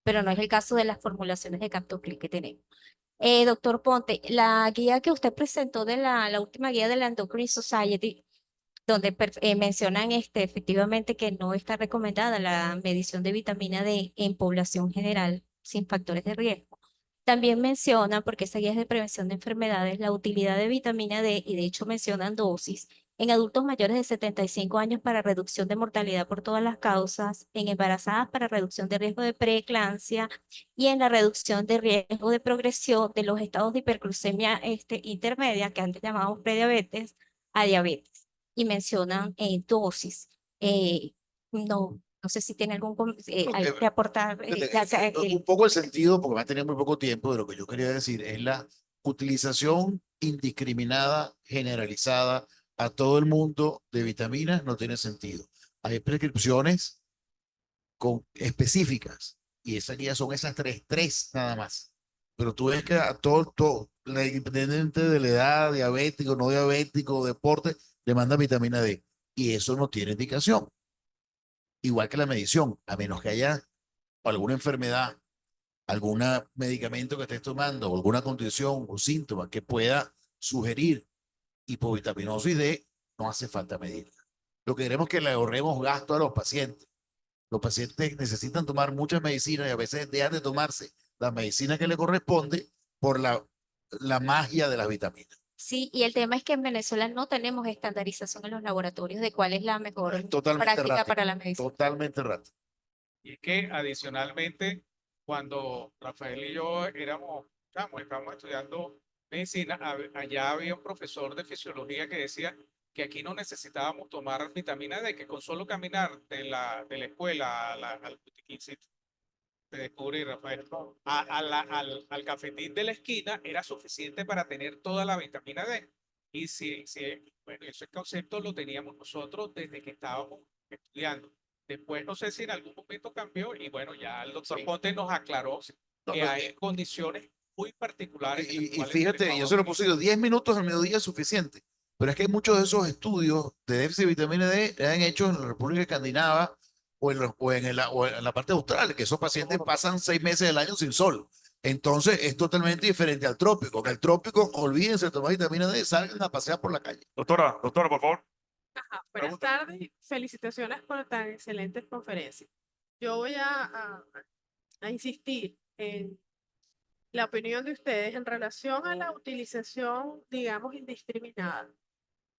Pero no es el caso de las formulaciones de captopril que tenemos. Doctor Ponte, la guía que usted presentó de la última guía de la Endocrine Society, donde mencionan efectivamente que no está recomendada la medición de vitamina D en población general sin factores de riesgo. También mencionan, porque esa guía es de prevención de enfermedades, la utilidad de vitamina D y de hecho mencionan dosis en adultos mayores de 75 años para reducción de mortalidad por todas las causas, en embarazadas para reducción de riesgo de preeclampsia y en la reducción de riesgo de progresión de los estados de hiperglucemia intermedia, que antes llamábamos prediabetes, a diabetes. Y mencionan dosis. No sé si tiene algo que aportar. Ya sea,
Un poco el sentido, porque va a tener muy poco tiempo, de lo que yo quería decir, es la utilización indiscriminada, generalizada a todo el mundo de vitaminas, no tiene sentido. Hay prescripciones específicas y esas guías son esas tres nada más. Pero tú ves que a todo, independientemente de la edad, diabético, no diabético, deporte, le manda vitamina D y eso no tiene indicación. Igual que la medición, a menos que haya alguna enfermedad, algún medicamento que estés tomando, o alguna condición o síntoma que pueda sugerir hipovitaminosis D, no hace falta medirla. Lo que queremos es que le ahorremos gasto a los pacientes. Los pacientes necesitan tomar muchas medicinas y a veces dejan de tomarse la medicina que le corresponde por la magia de las vitaminas.
Sí, y el tema es que en Venezuela no tenemos estandarización en los laboratorios de cuál es la mejor
Totalmente
práctica
errático,
para la medicina.
totalmente errático.
Y es que adicionalmente, cuando Rafael y yo estábamos estudiando medicina, allá había un profesor de fisiología que decía que aquí no necesitábamos tomar vitamina D, que con solo caminar de la escuela al botiquín, se descubre, Rafael, al cafetín de la esquina era suficiente para tener toda la vitamina D. Y bueno, ese concepto lo teníamos nosotros desde que estábamos estudiando. Después no sé si en algún momento cambió y bueno, ya el doctor Ponte nos aclaró que hay condiciones muy particulares.
Y fíjate, yo se lo puse yo, 10 minutos al mediodía es suficiente. Pero es que muchos de esos estudios de déficit de vitamina D eran hechos en la República Escandinava o en la parte austral, que esos pacientes pasan 6 meses del año sin sol. Entonces es totalmente diferente al trópico. Que el trópico, olvídense de tomar vitamina D, salgan a pasear por la calle.
Doctora, por favor.
Buenas tardes, felicitaciones por tan excelentes conferencias. Yo voy a insistir en la opinión de ustedes en relación a la utilización, digamos, indiscriminada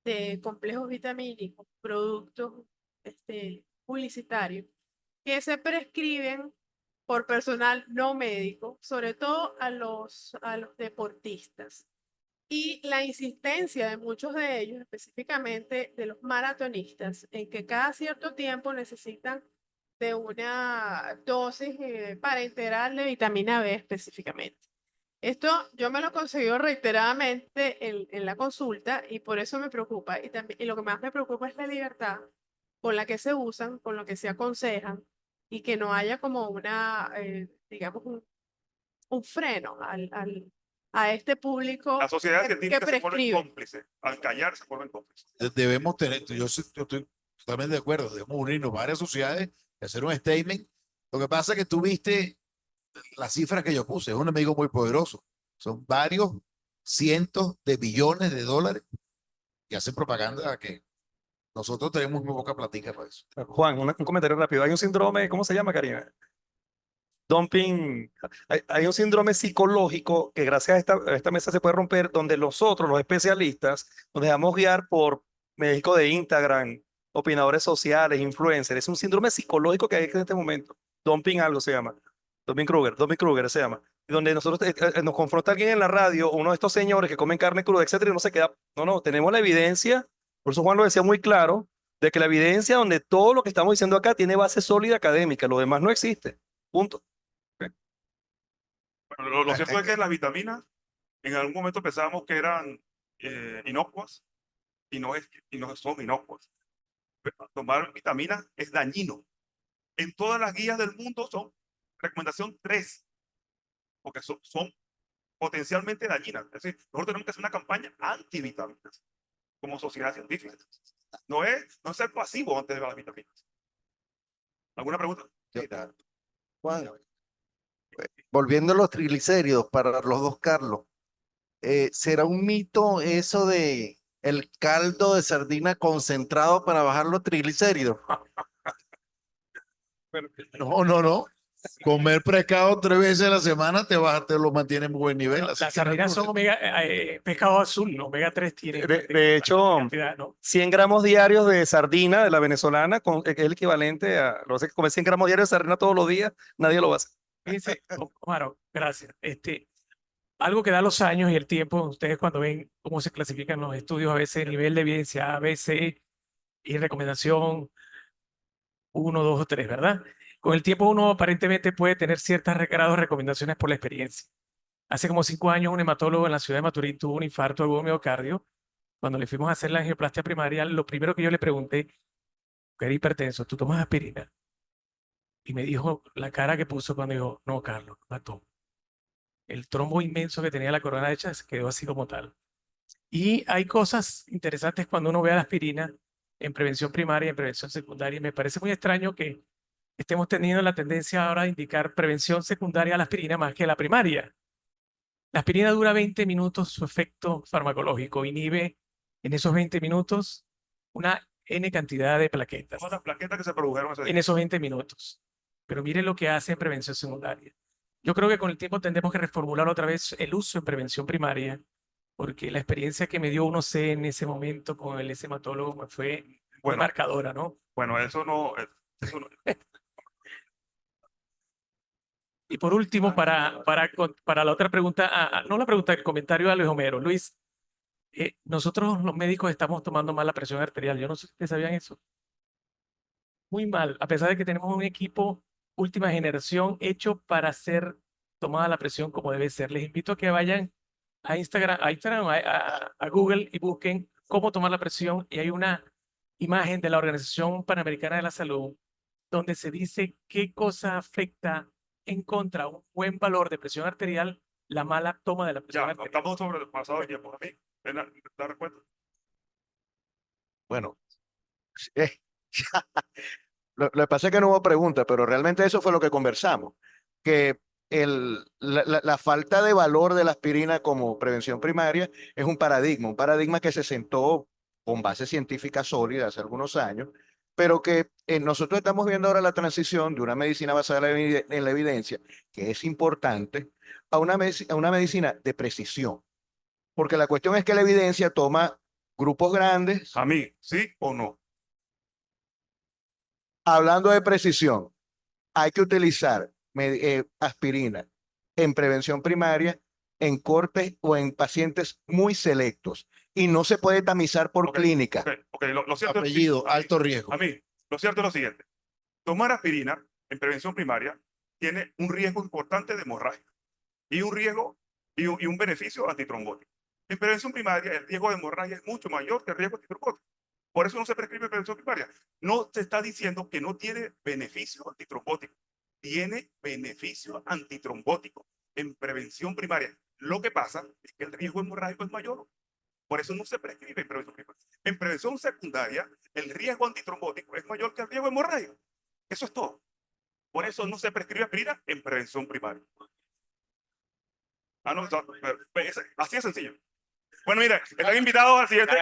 de complejos vitamínicos, productos publicitarios, que se prescriben por personal no médico, sobre todo a los deportistas. Y la insistencia de muchos de ellos, específicamente de los maratonistas, en que cada cierto tiempo necesitan de una dosis para integral de vitamina B específicamente. Esto yo me lo he conseguido reiteradamente en la consulta y por eso me preocupa. Y lo que más me preocupa es la libertad con la que se usan, con lo que se aconsejan y que no haya como digamos, un freno a este público
La sociedad
que
científica se vuelve
prescribe.
cómplice. Al callar se vuelven cómplices.
Debemos tener, yo estoy totalmente de acuerdo, debemos unirnos varias sociedades y hacer un statement. Lo que pasa es que tú viste las cifras que yo puse, es un enemigo muy poderoso. Son varios cientos de billones de dólares que hacen propaganda a que nosotros tenemos muy poca platica para eso.
Juan, un comentario rápido. Hay un síndrome, ¿cómo se llama, Karina? Dumping. Hay un síndrome psicológico que gracias a esta mesa se puede romper, donde nosotros, los especialistas, nos dejamos guiar por médicos de Instagram, opinadores sociales, influencers. Es un síndrome psicológico que hay en este momento. Dumping algo se llama. Dumping Kruger se llama. Donde nosotros nos confronta alguien en la radio, uno de estos señores que comen carne cruda, etcétera, y no se queda. No, tenemos la evidencia. Por eso Juan lo decía muy claro, de que la evidencia donde todo lo que estamos diciendo acá tiene base sólida académica, lo demás no existe. Punto.
Bueno, lo cierto es que las vitaminas en algún momento pensábamos que eran inocuas y no son inocuas. Tomar vitaminas es dañino. En todas las guías del mundo son recomendación 3, porque son potencialmente dañinas. Es decir, nosotros tenemos que hacer una campaña antivitaminas como sociedad científica. No es ser pasivo ante las vitaminas. ¿Alguna pregunta?
Juan, volviendo a los triglicéridos para los dos Carlos, ¿será un mito eso de el caldo de sardina concentrado para bajar los triglicéridos?
No. Comer pescado 3 veces a la semana te lo mantiene en buen nivel.
Bueno,
así
las
que no hay
sardinas son
problema.
pescado azul, ¿no? Omega 3 tiene
De
bastante
hecho,
cantidad, ¿no?
100 gramos diarios de sardina de la venezolana, que es el equivalente a, lo sé, comer 100 gramos diarios de sardina todos los días, nadie lo va a hacer.
Fíjense, Omar, gracias. Algo que da los años y el tiempo, ustedes cuando ven cómo se clasifican los estudios, a veces nivel de evidencia A, B, C y recomendación 1, 2 o 3, ¿verdad? Con el tiempo uno aparentemente puede tener ciertas grados de recomendaciones por la experiencia. Hace como 5 años un hematólogo en la ciudad de Maturín tuvo un infarto agudo de miocardio. Cuando le fuimos a hacer la angioplastia primaria, lo primero que yo le pregunté, que era hipertenso, ¿tú tomas aspirina? Y me dijo la cara que puso cuando dijo, no, Carlos, no la tomo. El trombo inmenso que tenía la corona hecha se quedó así como tal. Y hay cosas interesantes cuando uno ve a la aspirina en prevención primaria y en prevención secundaria. Y me parece muy extraño que estemos teniendo la tendencia ahora a indicar prevención secundaria a la aspirina más que a la primaria. La aspirina dura 20 minutos su efecto farmacológico, inhibe en esos 20 minutos una N cantidad de plaquetas
Todas las plaquetas que se produjeron ese
en
día.
esos 20 minutos. Pero mire lo que hace en prevención secundaria. Yo creo que con el tiempo tendremos que reformular otra vez el uso en prevención primaria, porque la experiencia que me dio 1C en ese momento con el hematólogo fue muy
Bueno,
marcadora, ¿no?
bueno, eso no.
Y por último, para la otra pregunta, no la pregunta, el comentario a Luis Homero. Luis, nosotros los médicos estamos tomando mal la presión arterial. Yo no sé si ustedes sabían eso. Muy mal, a pesar de que tenemos un equipo última generación hecho para ser tomada la presión como debe ser. Les invito a que vayan a Instagram, a Google y busquen cómo tomar la presión y hay una imagen de la Organización Panamericana de la Salud donde se dice qué cosa afecta en contra un buen valor de presión arterial, la mala toma de la presión
Ya,
arterial.
estamos sobre el pasado de tiempo. A mí, la respuesta.
Bueno, lo que pasa es que no hubo pregunta, pero realmente eso fue lo que conversamos, que la falta de valor de la aspirina como prevención primaria es un paradigma que se sentó con base científica sólida hace algunos años, pero que nosotros estamos viendo ahora la transición de una medicina basada en la evidencia, que es importante, a una medicina de precisión, porque la cuestión es que la evidencia toma grupos grandes.
A mí, ¿sí o no?
Hablando de precisión, hay que utilizar aspirina en prevención primaria, en cortes o en pacientes muy selectos. Y no se puede tamizar por clínica.
Lo cierto
Apellido, alto riesgo.
A mí, lo cierto es lo siguiente. Tomar aspirina en prevención primaria tiene un riesgo importante de hemorragia y un riesgo y un beneficio antitrombótico. En prevención primaria, el riesgo de hemorragia es mucho mayor que el riesgo antitrombótico. Por eso no se prescribe prevención primaria. No se está diciendo que no tiene beneficio antitrombótico. Tiene beneficio antitrombótico en prevención primaria. Lo que pasa es que el riesgo hemorrágico es mayor. Por eso no se prescribe en prevención primaria. En prevención secundaria, el riesgo antitrombótico es mayor que el riesgo hemorrágico. Eso es todo. Por eso no se prescribe aspirina en prevención primaria. No, así es sencillo. Bueno, mira, están invitados al siguiente.